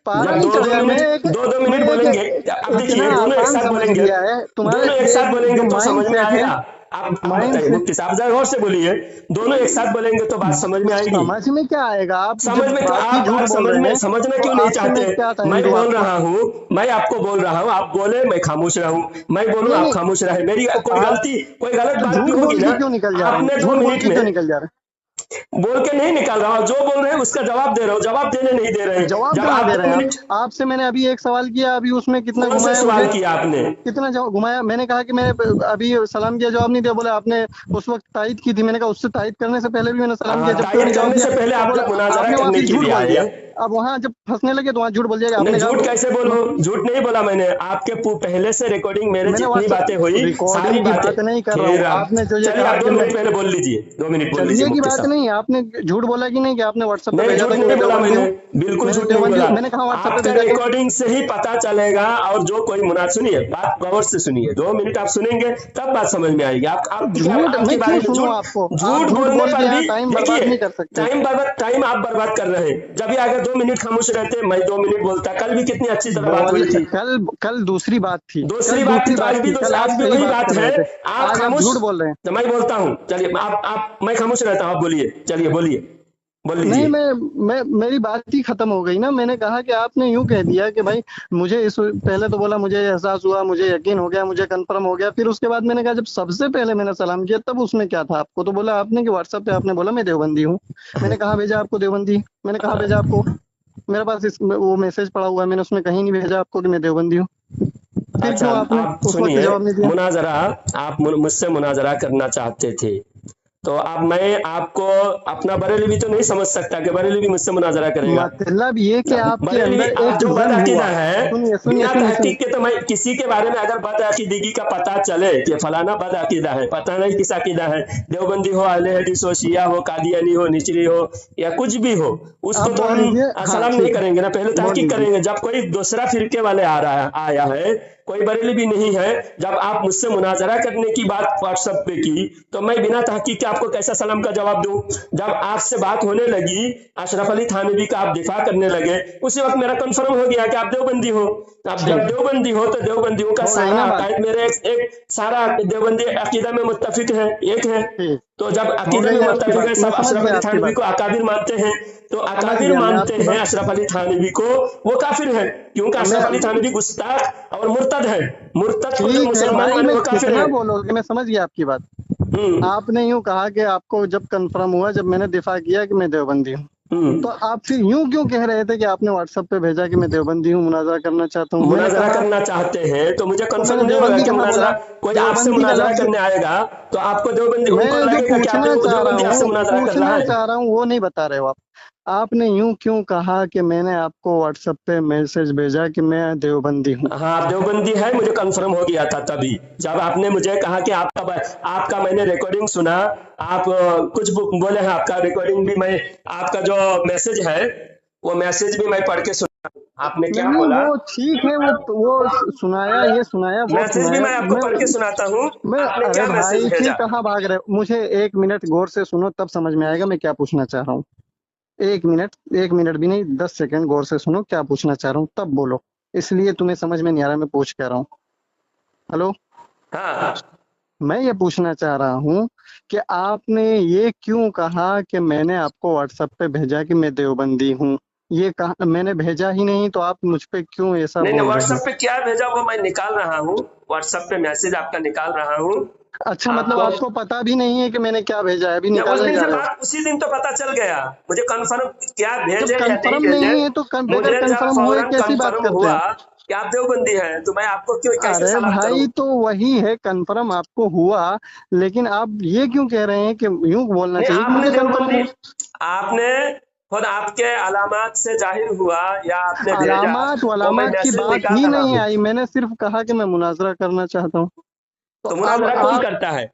पारा जब नहीं दो चढ़ दो गया। मिनट दो दो मिनट बोलेंगे, अब इतना देखिए दोनों एक आसान साथ समझ बोलेंगे, लिया है तुम्हारे दोनों एक साथ एक बोलेंगे जो तो माइंड समझ में सेट है। आएगा। आप माइंड बताइए सेट मुफ्ती साहब, जरा गौर से बोलिए, दोनों एक साथ बोलेंगे तो बात समझ में आएगी। समझ में क्या आएगा? आप समझ जब में तो बात ही आप झूठ बोल समझ रहे में हैं समझना तो क्यों नहीं आपसे मैं चाहते? क्या टाइम मैं दूं बोल आपको? रहा हूँ, मैं आपको बोल रहा हूँ, आप बोले मैं खामोश रहूं, मैं बोलूं नहीं आप नहीं, खामोश रहे, मेरी तो कोई आप गलती कोई गलत तो बात भी झूठ होगी बोल ना। के क्यों निकल जा रहे आपने हैं? 2 झूठ बोल मिनट के में क्यों निकल जा रहे बोल के नहीं निकाल रहा हूँ, जो बोल रहे हैं उसका जवाब दे रहा हूँ, जवाब देने नहीं दे रहे हैं? हैं। जवाब जब कहाँ आप दे 2 रहे हैं आप? मिनट आपसे मैंने अभी एक सवाल किया, अभी उसमें कितना कौन से घुमाया सवाल मुझे? किया आपने? कितना घुमाया? मैंने कहा कि मैंने अभी सलाम किया, जवाब नहीं दिया। बोले आपने उस वक्त तायद की थी। मैंने कहा उससे तायद करने से पहले भी मैंने सलाम किया, जब क्यों तायद नहीं जवाब करने दिया? से पहले तो आप बोले लोग मुनाजरा आपने वहां करने फिर के झूठ लिए बोल आए दिया। हैं। अब वहां जब फंसने लगे तो वहां झूठ बोल दिया। नहीं, आपने झूठ कहा कैसे बोलूं? झूठ नहीं बोला मैंने, आपके पहले से रिकॉर्डिंग मेरे मैंने जितनी बातें व्हाट्सएप हुई सारी रिकॉर्डिंग की बातें। बात नहीं कर रहा फिर हूँ। आप आपने जो ये चलिए, कहा आप कि 2 मैं मिनट पहले बोल लीजिए, 2 मिनट बोल लीजिए चलिए की मुफ्ती बात साहब। नहीं, आपने झूठ बोला कि नहीं कि आपने व्हाट्सएप पे नहीं, भेजा झूठ था कि नहीं मैं बोला देवबंदी मैंने, हूँ? बिल्कुल मैं झूठ नहीं देवबंदी बोला। हूँ, मैंने कहा व्हाट्सएप पे आपका भेजा क्यों? रिकॉर्डिंग से ही पता चलेगा, और जो कोई मुना सुनिए, बात गौर से सुनिए, 2 मिनट आप सुनेंगे तब बात समझ में आएगी। आपकी क्या झूठ आपकी मैं बारी क्यों में सुनूं झूठ आपको? आप झूठ झूठ बोलने बोल के पर भी यहाँ टाइम बर्बाद देखिए, नहीं कर सकते। टाइम आप बर्बाद कर रहे हैं। जब भी अगर 2 मिनट खामोश रहते, मैं 2 मिनट बोलता, कल भी कितनी अच्छी तरह बात बोल हुई थी। कल कल दूसरी बात थी। कल दूसरी बात थी दूसरी तो बात थी। कल आप आज भी सही वही बात बात कर है। रहे थे। आप आज आप खामोश, झूठ बोल रहे हैं। तो मैं बोलता हूँ, चलिए मैं खामोश रहता हूँ, आप बोलिए, चलिए बोलिए, बोल नहीं, लीजिए। मैं मेरी बात ही खत्म हो गई ना। मैंने कहा कि आपने यूं कह दिया कि भाई मुझे इस पहले तो बोला मुझे एहसास हुआ, मुझे यकीन हो गया, मुझे कंफर्म हो गया। फिर उसके बाद मैंने कहा जब सबसे पहले मैंने सलाम किया तब उसमें क्या था आपको? तो बोला आपने कि व्हाट्सएप पे आपने बोला मैं देवबंदी हूँ। मैंने कहा भेजा आपको देवबंदी? मैंने कहा भेजा आपको? मेरे पास वो मैसेज पड़ा हुआ है, मैंने उसमें कहीं नहीं भेजा आपको कि मैं देवबंदी हूँ। फिर अच्छा, क्यों आपने आप उस वक्त सुनिए, जवाब नहीं दिया? मुनाजरा, आप मुझसे मुनाजरा करना चाहते थे, तो अब मैं आपको अपना बरेलवी तो नहीं समझ सकता कि बरेलवी मुझसे मुनाजरा करेगा। मतलब ये कि आपके बरेलवी अंदर आप एक जो जन बदअकीदा हुआ। है, सुनिए सुनिए बिना सुनिए सुनिए। तहकीक के, तो मैं किसी के बारे में अगर बदअकीदगी का पता चले कि फलाना बदअकीदा है, पता नहीं किस अकीदा है, देवबंदी हो, अहले हदीस हो, शिया हो, कादियानी हो, निचरी हो, या कुछ भी हो, आप उसको तो बोल हम लीजिए। हाँ सलाम नहीं ठीक है, करेंगे ना, पहले बोल तहकीक लीजिए। करेंगे। जब कोई दूसरा फिरके वाले आया है, कोई बरेली भी नहीं है, जब आप मुझसे मुनाजरा करने की बात व्हाट्सएप पे की, तो मैं बिना तहकीक के आपको कैसा सलाम का जवाब दूं? जब आपसे बात होने लगी, अशरफ अली थानवी का आप दिफा करने लगे, उसी वक्त मेरा कंफर्म हो गया कि आप देवबंदी हो। अब जब ठीक देवबंदी हो तो देवबंदियों का हो गई सारा ना बात? अकायद मेरे एक सारा देवबंदी अकीदा में मुत्तफिक है, एक है। ठीक तो जब हो अकीदे में गई आपकी मुत्तफिक बात, है, मैं सब समझ अशरफ गया अली आपकी थानवी बात। को अकाबिर मानते हैं, तो समझ अकाबिर गया मैं मानते आपकी हैं बात। अशरफ अली थानवी को, वो काफिर है, क्योंकि मैं अशरफ अली थानवी गुस्ताख और मुर्तद है। मुर्तद को जो ठीक है मुसलमान भाई, माने मैं वो काफिर कितना है। बोलोगे? मैं समझ गया आपकी बात। हम्म आपने यूं कहा कि आपको जब कंफर्म हुआ, जब मैंने दिफा किया कि मैं देवबंदी हूँ, तो हम्म आप फिर यूं क्यों कह रहे थे कि आपने व्हाट्सएप पे भेजा कि मैं देवबंदी हूँ, मुनाजरा करना चाहता हूँ? मैंने मुनाजरा कहा करना चाहते हैं तो मुझे तो मैंने कंफर्म नहीं होगा देवबंदी कि कहाँ मुनाजरा, बोला? कोई आपसे देवबंदी का मुनाजरा लफ्ज करने आएगा तो आपको देवबंदी, उनको मैं जो लगेगा कि आप पूछना चाह रहा देवबंदी आपसे हूँ, मुनाजरा कर रहा है। वो नहीं बता रहे हो आप। आपने यूं क्यों कहा कि मैंने आपको व्हाट्सएप पे मैसेज भेजा कि मैं देवबंदी हूँ? हाँ, आप देवबंदी है, मुझे कंफर्म हो गया था तभी, जब आपने मुझे कहा कि आपका मैंने रिकॉर्डिंग सुना, आप कुछ बोले हैं, आपका रिकॉर्डिंग भी मैं, आपका जो मैसेज है वो मैसेज भी मैं पढ़ के सुना, आपने क्या नहीं बोला। वो ठीक है, वो सुनाया, ये सुनाया, वो मैसेज भी सुनाया। मैं आपको पढ़ के सुनाता हूँ, मैं आपने अरे क्या मैसेज भाई फिर भेजा। कहाँ भाग रहे हो? मुझे 1 मिनट गौर से सुनो, तब समझ में आएगा मैं क्या पूछना चाह रहा हूँ। 1 मिनट, 1 मिनट भी नहीं, 10 सेकंड गौर से सुनो क्या पूछना चाह रहा हूँ, तब बोलो। इसलिए तुम्हें समझ में नहीं आ रहा, मैं पूछ कह रहा हूँ। हेलो, हाँ, मैं ये पूछना चाह रहा हूँ कि आपने ये क्यों कहा कि मैंने आपको व्हाट्सएप पे भेजा कि मैं देवबंदी हूँ? ये कहा मैंने भेजा ही नहीं, तो आप मुझ पे क्यों ऐसा नहीं नहीं, बोल रहे व्हाट्सएप हैं? पे क्या भेजा वो मैं निकाल रहा हूँ, व्हाट्सएप पे मैसेज आपका निकाल रहा हूँ अच्छा, मतलब आपको। आपको पता भी नहीं है कि मैंने क्या भेजा है, अभी या उस निकालने दिन जा से रहे हो? बात, उसी दिन तो पता चल गया मुझे कंफर्म, क्या जब भेजे या नहीं कंफर्म भेजे। नहीं है तो बगैर मुझे जब कंफर्म हुए फौरन कैसी बात कंफर्म करते हुआ हैं? कि आप देवबंदी हैं, तो मैं आपको क्यों कैसे अरे सलाम करूं। भाई तो वही है, कंफर्म आपको हुआ, लेकिन आप ये क्यों कह रहे हैं कि यूं बोलना नहीं, चाहिए कि आपने मुझे कंफर्म देवबंदी, हुआ? आपने खुद आपके अलामात से जाहिर हुआ या आपने भेजा, अलामात वो मैं वलामात की मैसेज बात निकाल ही रहा नहीं हूँ। आई, मैंने सिर्फ कहा कि मैं मुनाजरा करना चाहता हूँ। तो तो अब मुनाजरा कौन आप करता है?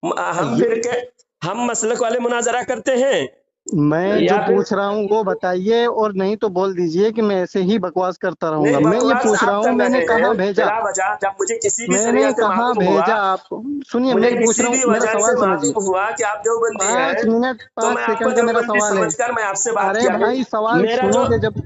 हम ये फिर के, हम मसलक वाले मुनाजरा करते हैं मैं या जो फिर पूछ रहा हूँ वो बताइए, और नहीं तो बोल दीजिए कि मैं ऐसे ही बकवास करता नहीं, रहूंगा। मैं ये बकवास पूछ रहा आप हूँ कर मैंने रहे कहाँ हैं भेजा, बिला वजह। जब मुझे किसी भी मैंने जरिया से कहाँ मालूम हुआ, भेजा आपको। सुनिए, मुझे मैं पूछ किसी रहा भी हूँ, मेरा वजह से सवाल समझिए। मालूम हुआ कि आप देवबंदी 5 मिनट हैं, तो 5 मैं आपको सेकंड का मेरा देवबंदी सवाल है। समझकर मैं आपसे बात अरे किया। नहीं, भाई सवाल मेरा जो सुनोगे जब,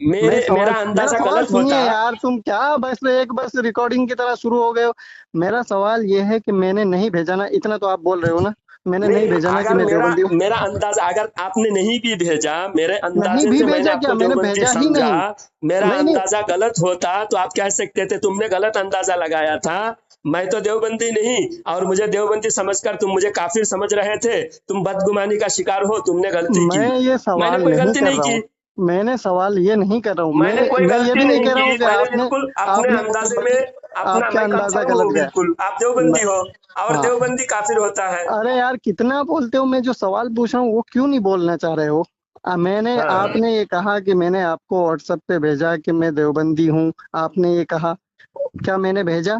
मैं मेरा सवाल, मेरा अंदाजा सवाल गलत सुनिए होता। यार, तुम क्या बस एक बस रिकॉर्डिंग की तरह शुरू हो गए हो। मेरा सवाल ये है कि मैंने नहीं भेजा ना, इतना तो आप बोल रहे हो ना, मैंने नहीं नहीं, भेजा ना कि अगर मैं मेरा देवबंदी हूँ। मेरा अंदाजा, अगर आपने नहीं भी भेजा, मेरे नहीं अंदाजे भी से मैंने भेजा क्या, आपको मैंने देवबंदी भेजा ही समझा। नहीं। मेरा नहीं नहीं, अंदाजा गलत होता तो आप कह सकते थे तुमने गलत अंदाजा लगाया था। मैं तो देवबंदी नहीं, और मुझे देवबंदी समझकर तुम मुझे काफिर समझ रहे थे। तुम बदगुमानी का शिकार हो, तुमने गलती की। मैं ये मैंने सवाल कोई नहीं गलती कर नहीं रहा की। हूँ। मैंने सवाल ये नहीं कर रहा हूँ। मैंने कोई मैं ये गलती भी नहीं नहीं कह रहा की। हूँ कि मैंने आपने बिल्कुल अपने आपने अंदाजे में अपना, आपका मैं अंदाजा कंफर्म हूँ गलत गया। बिल्कुल, आप देवबंदी मैं- हो और हाँ। देवबंदी काफिर होता है। अरे यार कितना बोलते हो, मैं जो सवाल पूछ रहा हूँ वो क्यों नहीं बोलना चाह रहे हो। मैंने, हाँ, आपने ये कहा कि मैंने आपको व्हाट्सएप पे भेजा कि मैं देवबंदी हूँ, आपने ये कहा, क्या मैंने भेजा?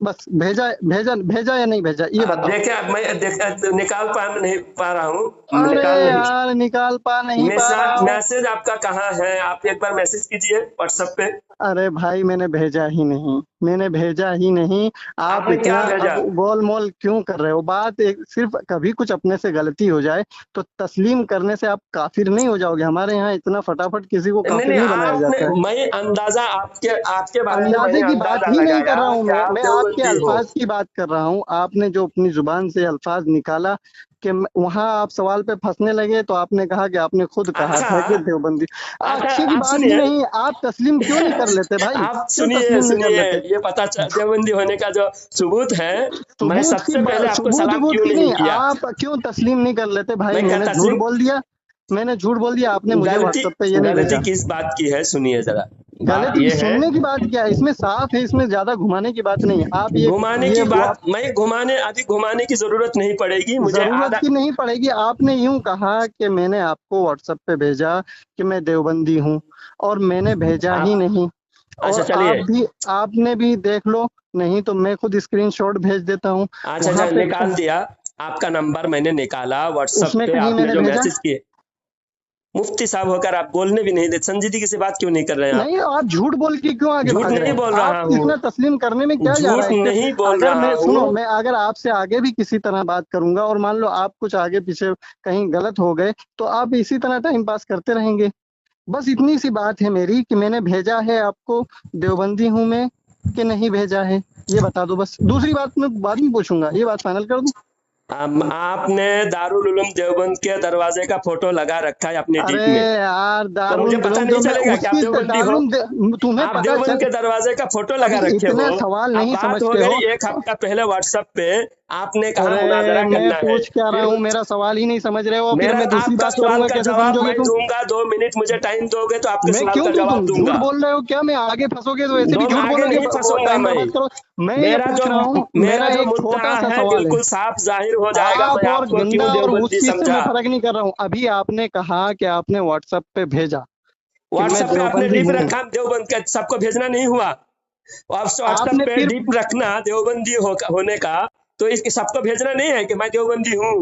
बस भेजा, भेजा भेजा या नहीं भेजा ये अब बताओ। देखे, अब मैं निकाल पा नहीं पा रहा हूँ, अरे निकाल नहीं। यार निकाल पा नहीं पा रहा हूँ। मैसेज आपका कहाँ है? आप एक बार मैसेज कीजिए व्हाट्सएप पे। अरे भाई मैंने भेजा ही नहीं, मैंने भेजा ही नहीं। आप आपने इतना क्या भेजा? अब गोल मोल क्यों कर रहे हो? बात एक सिर्फ कभी कुछ अपने से गलती हो जाए तो तस्लीम करने से आप काफिर नहीं हो जाओगे। हमारे यहाँ इतना फटाफट किसी को नहीं काफिर नहीं, नहीं बनाया आपने, जाता है। मैं अंदाजा आपके आपके बारे में अंदाजे मैंने की बात अंदाजा ही नहीं कर लगाया रहा हूँ कि आप मैं आपके देवबंदी हो। अल्फाज की बात कर रहा हूँ। आपने जो अपनी जुबान से अल्फाज निकाला कि वहां आप सवाल पे फंसने लगे, तो आपने कहा कि आपने खुद कहा अच्छा, था कि देवबंदी। अच्छा, अच्छे की आप बात ही सुनिए। नहीं, आप तस्लीम क्यों नहीं कर लेते भाई? आप क्यों सुनिए तस्लीम नहीं कर सुनिए, लेते? ये देवबंदी होने का जो सबूत है, मैं सबसे पहले आपको सबूत सलाम वबूत क्यों की नहीं नहीं, किया? आप क्यों तस्लीम नहीं कर लेते भाई? मैं क्या मैंने झूठ तस्लीम, बोल दिया, मैंने झूठ बोल दिया, आपने मुझे गलती व्हाट्सएप पे ये नहीं गलती भेजा। किस बात की है? सुनिए जरा, बात गलती ये है, सुनने की बात क्या है, इसमें साफ है, इसमें ज्यादा घुमाने की बात नहीं है। आप घुमाने ये की वो बात, मैं घुमाने, अभी घुमाने की जरूरत नहीं पड़ेगी मुझे। जरूरत आधा, की नहीं पड़ेगी। आपने यूं कहा कि मैंने आपको व्हाट्सएप पे भेजा कि मैं देवबंदी हूं, और मैंने भेजा ही आप, नहीं। अच्छा और चलिए, आपने भी देख लो, नहीं तो मैं खुद स्क्रीनशॉट भेज देता हूँ। अच्छा वहां अच्छा, पे निकाल दिया। आपका नंबर मैंने निकाला व्हाट्सएप उसमें पे, कहीं आपने मैंने जो भेजा मैसेज किए। मुफ्ती साहब होकर आप बोलने भी नहीं देते, संजीदगी से बात क्यों नहीं कर रहे हैं आप? नहीं। आप झूठ बोल के क्यों आगे झूठ भाग रहे नहीं हैं? बोल रहा आप हूँ, इतना तस्लीम करने में क्या जा रहा झूठ है? कि नहीं बोल अगर रहा मैं, हूँ। सुनो, मैं अगर आपसे आगे भी किसी तरह बात करूंगा और मान लो आप कुछ आगे पीछे कहीं गलत हो गए, तो आप इसी तरह टाइम पास करते रहेंगे। बस इतनी सी बात है मेरी कि मैंने भेजा है आपको, देवबंदी हूं मैं कि नहीं भेजा है, ये बता दो बस। दूसरी बात मैं बाद में पूछूंगा, ये बात फाइनल कर दूं। आपने दारुल उलूम देवबंद के दरवाजे का फोटो लगा रखा है अपनी अरे डीप में, यार तो मुझे दारुल पता दुलूम नहीं जो मैं चलेगा कि आप उसकी देवबंदी हो? दारुल तुम्हें आप पता देवबंद चल, के दरवाजे का फोटो अब लगा रखे हो। इतना सवाल अब नहीं बात हो समझते गई हो। एक हफ्ता पहले व्हाट्सएप पे, आपने कहा अरे मुनाजरा मैं करना है, पूछ क्या रहा फिर हूँ, मेरा सवाल ही नहीं समझ रहे हो, फिर मेरा, मैं दूसरी आपका बात सवाल करूंगा का कैसे जवाब समझोगे मैं तुम? दूंगा, 2 मिनट मुझे टाइम दोगे तो आपके मैं सवाल क्यों का दूं? जवाब तुम झूठ दूंगा। बोल रहे हो क्या? मैं आगे फंसोगे तो वैसे भी दो, झूठ आगे बोलोगे, नहीं फंसूंगा टाइम मैं। बर्बाद करो। मैं ये मेरा पूछ जो रहा हूँ, मेरा मेरा जो एक छोटा मुद्दा सा है सवाल है। बिल्कुल साफ जाहिर हो जाएगा, आप मैं और आपको गंदा क्यों और उस देवबंदी चीज से मैं समझा। फर्क नहीं कर रहा हूँ। अभी आपने कहा कि आपने व्हाट्सएप पे भेजा कि मैं व्हाट्सएप पे आपने देवबंदी डीप हूँ। रखा देवबंद का, सबको भेजना नहीं हुआ। आप व्हाट्सएप आपने पे फिर, डीप रखना देवबंदी होने का, तो इसके सबको भेजना नहीं है कि मैं देवबंदी हूँ।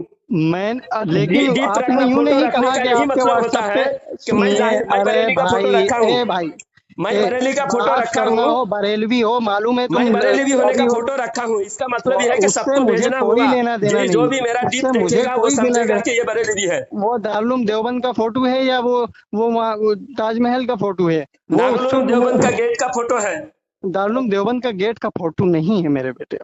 लेकिन डीप आपने रखना, यूं फोटो नहीं रखने कहा का कि यही आपके मतलब होता व्हाट्सएप है पे, कि मैं सुनिए, जाहिर, मैं अरे बरेली का फोटो भाई, रखा हूँ। ए भाई, मैं बरेली का फोटो बात रखा करना हूँ। हो, बरेलवी हो, मालूम है मैं तुम बरेली होने का अभी फोटो रखा हूँ, इसका मतलब यह है कि उससे सबको मुझे भेजना कोई हुआ। लेना देना जो नहीं, भी मेरा डीप उससे मुझे देखेगा वो कोई लेना समझेगा देना। कि ये बरेली है। वो दारुल देवबंद का फोटो है या वो ताजमहल का फोटो है? वो दारुल उससे उलूम देवबंद का गेट का फोटो है। दारुल देवबंद का गेट का फोटो नहीं है मेरे बेटे।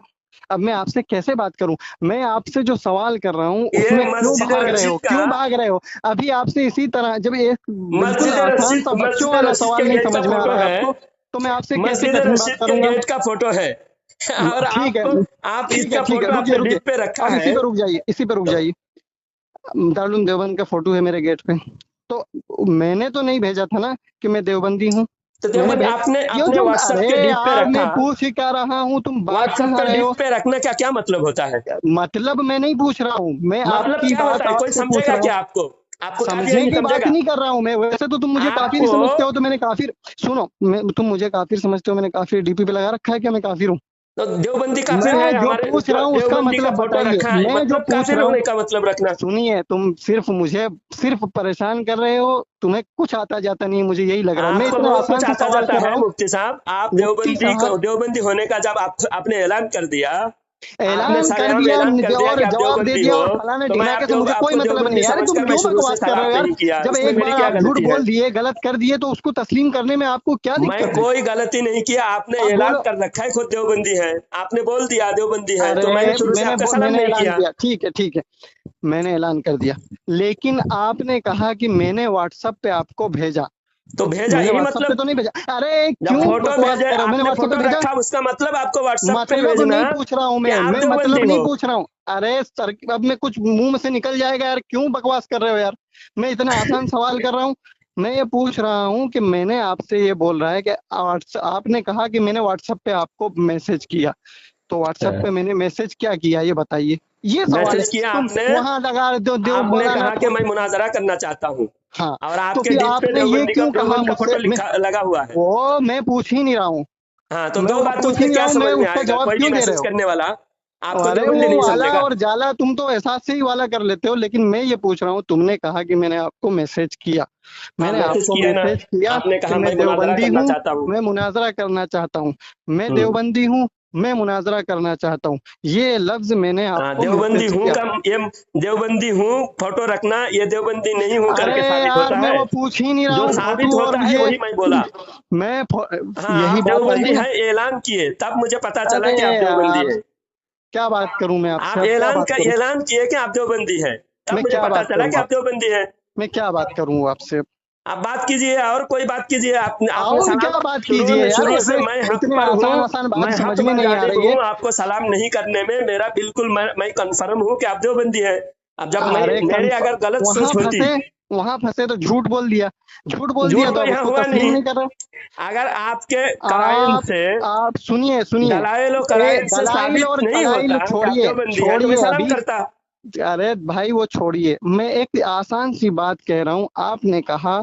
अब मैं आपसे कैसे बात करूं? मैं आपसे जो सवाल कर रहा हूं ये उसमें क्यों मस्जिद भाग रहे रशीद हो? का, क्यों भाग रहे हो? अभी आपसे इसी तरह जब एक बिल्कुल आसान सा बच्चों मस्जिद वाला रशीद सवाल के नहीं गेट का समझ में आ फोटो रहा है है। आपको, तो मैं आपसे कैसे मस्जिद कठिन बात रशीद के करूंगा? गेट का फोटो है। और ठीक है, आपको, आप ठीक है, इसका ठीक है, फोटो रुकिए, आपने रुकिए। डीप पे रखा अब इसी है। पे रुक जाइए, इसी पे रुक तो जाइए। दारुल देवबंद का फोटो है मेरे गेट पे, तो मैंने तो नहीं भेजा था ना कि मैं देवबंदी हूँ। मैंने देवबंद भेज, आपने क्यों अपने तुम, व्हाट्सएप अरे के डीप पे यार मैं रखा। पूछ ही क्या रहा हूँ, तुम बात व्हाट्सएप कहाँ पे रहे डीप हो? पे रखना का क्या मतलब होता है? मतलब मैं नहीं पूछ रहा हूँ, मैं मतलब आपकी क्या होता बात है? कोई आपसे पूछ समझेगा रहा हूँ। क्या आपको? आपको काफिर समझने नहीं की बात समझेगा नहीं कर रहा हूँ मैं, वैसे तो तुम मुझे काफिर ही आपको। समझते हो, तो मैंने काफिर, सुनो, तुम मुझे काफिर समझते हो, मैंने काफिर डीपी पे लगा रखा है क्या मैं काफिर हूँ? तो देवबंदी का फिर है मैं जो हमारे पूछ रहा हूँ उसका देवबंदी का मतलब फोटो बताइए। रखा है, मैं जो मतलब पूछ काफिर रहा होने हूँ, का मतलब रखना। सुनिए, तुम सिर्फ मुझे सिर्फ परेशान कर रहे हो, तुम्हें कुछ आता जाता नहीं है, मुझे यही लग रहा है। मैं आपको इतना बहुत कुछ आसान से आता सवाल जाता कर रहा है हूँ। मुफ्ती साहब। आप मुफ्ती साहब, देवबंदी होने का जब आपने ऐलान कर दिया, आपने ऐलान कर सरेआम दिया ऐलान कर दिया और कि आप जवाब दे देवबंदी दिया हो, और फलाने तो मैं ढिमाके से, मुझे कोई आपको मतलब नहीं देवबंदी है। अरे तुम समझकर मैं क्यों शुरू से बकवास कर रहे सलाम हो यार? नहीं किया, जब इसमें एक मेरी बार क्या आप झूठ गलती है? बोल दिए, गलत कर दिए, तो उसको तस्लीम करने में आपको क्या मैं दिक्कत है? कोई गलती नहीं किया, आपने आप ऐलान बोलो। कर रखा है खुद देवबंदी है, आपने बोल दिया देवबंदी है, तो मैंने अरे शुरू से आपका सलाम मैंने नहीं ऐलान किया। किया, ठीक है, ठीक है, मैंने ऐलान कर दिया, लेकिन आपने कहा कि मैंने व्हाट्सएप पे आपको भेजा, तो तो भेजा मैंने यही व्हाट्सएप पे मतलब, तो नहीं भेजा। अरे जब क्यों फोटो बकवास भेजे, कर रहे हो? मैंने आपने व्हाट्सएप पे फोटो भेजा। रखा, उसका मतलब आपको व्हाट्सएप पे मतलब भेजना नहीं पूछ रहा हूँ कि मैं आप मैं मतलब देवबंदी नहीं हो। पूछ रहा हूँ। अरे सर, अब मैं कुछ मुंह से निकल जाएगा यार, क्यों बकवास कर रहे हो यार? मैं इतना आसान सवाल कर रहा हूँ। मैं ये पूछ रहा हूँ कि मैंने आपसे, ये बोल रहा है कि आपने कहा कि मैंने व्हाट्सएप पे आपको मैसेज किया, तो व्हाट्सएप पे मैंने मैसेज क्या किया ये बताइए, ये सवाल है। मैसेज किया तुम आपने, वहां लगा दो देव आपने बोला मेरा कहा कि मैं फोटो। मुनाजरा करना चाहता हूँ, हाँ, और तो आपके फिर डीप पे आपने ये क्यों कहा देवबंद का मुझसे? फोटो लिखा लगा हुआ है। वो मैं पूछ ही नहीं रहा हूँ। हाँ, तो मैं दो वो बातों पूछ ही से नहीं रहा क्या हूँ, मैं समझ में उसका आएगा? जवाब कोई भी क्यों दे रहे मैसेज हो? करने वाला आपको अरे देवबंदी वो नहीं वाला समझेगा। और जाला तुम तो एहसास से ही वाला कर लेते हो, लेकिन मैं ये पूछ रहा हूँ, तुमने कहा कि मैंने आपको मैसेज किया, हाँ, मैंने मैसेज आपको किया ना, मैसेज किया आपने कि कहा मैं मैं मुनाजरा देवबंदी करना हूँ, चाहता हूँ। मैं मुनाजरा करना चाहता हूँ, मैं हम्म। देवबंदी हूँ, मैं मुनाजरा करना चाहता हूँ, ये लफ्ज मैंने हाँ, आपको देवबंदी मैसेज हूँ किया। का ये देवबंदी हूँ फोटो रखना, ये देवबंदी नहीं हूँ अरे करके साबित यार, होता मैं है। वो पूछ ही नहीं रहा जो हूँ साबित फोटो और होता है ये। वही मैं बोला। मैं हाँ, यही आप बात आई देवबंदी ना। है ऐलान किए, तब मुझे पता चला अरे कि आप देवबंदी यार, है। क्या बात करूं मैं आपसे? आप अब क्या बात करूं? ऐलान किए कि आप देवबंदी है, तब मैं मुझे क्या पता बात चला करूं कि आप आपसे? देवबंदी है। मैं क्या बात करूं आपसे? आप बात कीजिए और कोई बात कीजिए। आपने और सलाम, क्या बात कीजिए यार? शुरू से ऐसे मैं हक इतने पर हूँ, आसान आसान बात मैं समझ हक में पर नहीं आ जानिब रही है। हूँ, आपको सलाम नहीं करने में मेरा बिल्कुल, मैं कंफर्म हूँ कि आप देवबंदी है। अब जब मैं अरे मेरे अगर गलत वहां सोच होती, फंसे, वहां फंसे तो झूठ बोल दिया, झूठ बोल झूठ दिया तो तो अब यहाँ उसको हुआ तस्लीम नहीं। नहीं कर रहे। अगर आपके कराइन आप से, आप सुनिए, सुनिए, दलाइल और कराइन से दलाइल साबित और नहीं फलाइल होता कि आप छोड़िए, देवबंदी है, तो मैं छोड़िए सलाम अभी। करता। अरे भाई वो छोड़िए, मैं एक आसान सी बात कह रहा हूँ। आपने कहा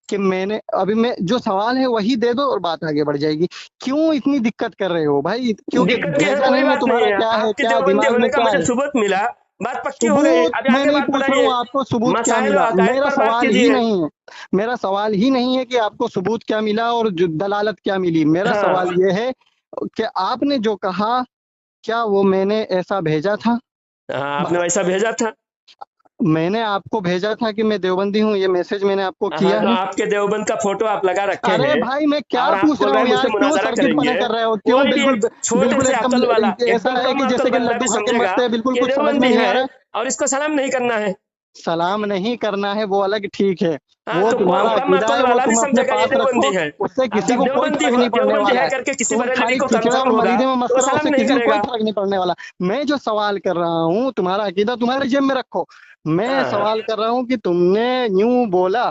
कि मैंने, अभी मैं जो सवाल है वही दे दो और बात आगे बढ़ जाएगी। क्यों इतनी दिक्कत कर रहे हो भाई? क्योंकि दिक्कत की है भेजा कोई नहीं है, बात नहीं तुम्हारा है, क्या है, आपके क्या देवबंदी दिमाग होने में का क्या मुझे है? सबूत मिला, बात पक्की हो गई। सबूत अभी मैं आगे नहीं बात पूछ रहा हूँ बढ़ाइए, आपको सबूत क्या मसाइल और मिला, हकायक मेरा पर बात सवाल ही कीजिए। नहीं है। मेरा सवाल ही नहीं है कि आपको सबूत क्या मिला और दलालत क्या मिली। मेरा सवाल हाँ, ये है कि आपने जो कहा, क्या वो मैंने ऐसा भेजा था? हाँ, आपने बस, वैसा भेजा था। मैंने आपको भेजा था कि मैं देवबंदी हूँ, ये मैसेज मैंने आपको हाँ, किया तो है। आपके देवबंद का फोटो आप लगा रखे अरे हैं, भाई, मैं क्या और आप पूछ बोल रहा रहे हूँ हैं मुझसे यार? क्यों मुनाजरा सर्किट पने करेंगे। कर रहे हो? क्यों कोई भी बिल्कुल, एक छोटे बिल्कुल से एकदम अकल वाला, ऐसा एकदम है कम कि जैसे अकल कि बंदा लड्डू भी खा के समझेगा मस्त है, बिल्कुल कि कुछ समझ में देवबंदी नहीं है आ रहा है। और इसको सलाम नहीं करना है। सलाम नहीं करना है वो अलग ठीक है, हाँ, वो तो तुम्हारा कम अकीदा अकल है, वो वाला भी तुम अपने समझेगा ये पास रखो, देवबंदी है। उससे अब किसी जब को कोई फर्क नहीं पड़ने देवबंदी वाला है है। करके किसी तुम बरेलवी खाली को कीचड़ा कंफर्म और होगा, मदीने में तो मस्त वो रहो, सलाम उससे नहीं किसी को कोई करेगा। फर्क नहीं पड़ने वाला। मैं जो सवाल कर रहा हूँ, तुम्हारा अकीदा तुम्हारे जेब में रखो। मैं हाँ, सवाल कर रहा हूँ कि तुमने यूं बोला,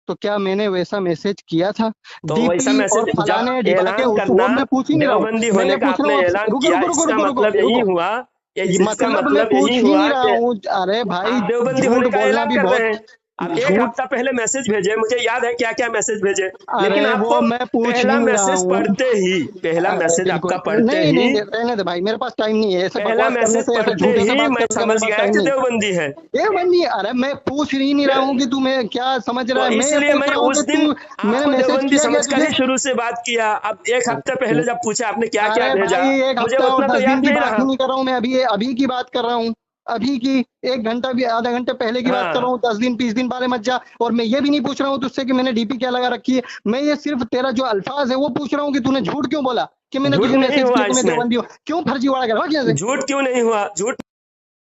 तो क्या मैंने वैसा मैसेज किया था? तो वैसा डीपी और मैसेज जब फलाने ढिमाके, ऐलान उस करना, वो मैं पूछ ही नहीं रहा हूँ। देवबंदी मैं ये होने का पूछ रहा आपने हूँ आपसे, ऐलान रुको किया, रुको रुको इसका रुको रुको मतलब यही रुको। हुआ, ये इसका मतलब मैं मतलब यही पूछ ही नहीं हुआ रहा कि हूँ। अरे भाई, आप देवबंदी झूठ होने का बोलना ऐलान भी कर बहुत, रहे हैं। अब एक झूठ। हफ्ता पहले मैसेज भेजे, मुझे याद है क्या क्या मैसेज भेजे, लेकिन अरे वो आपको मैं पूछ ही पहला नहीं रहा मैसेज हूँ। पढ़ते ही, पहला अरे मैसेज आपका बिल्कुल पढ़ते नहीं, ही, नहीं रहने दे भाई, मेरे पास टाइम नहीं है ऐसे पहला बकवास करने मैसेज से, ऐसे पढ़ते झूठे से ही बात मैं करने का समझ मेरे पास गया टाइम कि नहीं। देवबंदी है। ये बंदी, अरे मैं पूछ ही नहीं रहा फिर हूँ कि तू मैं क्या समझ रहा तो है। मैं ये इसलिए पूछ मैं रहा हूँ उस कि दिन तू, मैंने आपको मैसेज देवबंदी किया क्या समझकर तुझे? ही शुरू से बात किया। अब एक हफ्ते पहले जब पूछा आपने क्या क्या अरे भेजा, भाई, एक मुझे हफ्ता और उतना तो 10 दिन याद की नहीं बात रहा। ही नहीं कर रहा हूँ मैं, अभी की बात कर रहा हूँ। अभी की, 1 घंटा भी, आधा घंटे पहले की बात कर रहा हाँ, हूँ। 10 दिन 20 दिन बारे मत जा। और मैं ये भी नहीं पूछ रहा हूँ तुझसे कि मैंने डीपी क्या लगा रखी है। मैं ये सिर्फ तेरा जो अल्फाज है वो पूछ रहा हूँ कि तूने झूठ क्यों बोला कि मैंने झूठ तुझे नहीं मैसेज हुआ किया कि मैं इसमें, देवबंदी हूँ? क्यों फर्जीवाड़ा कर रहा है जैसे? झूठ क्यों नहीं हुआ, झूठ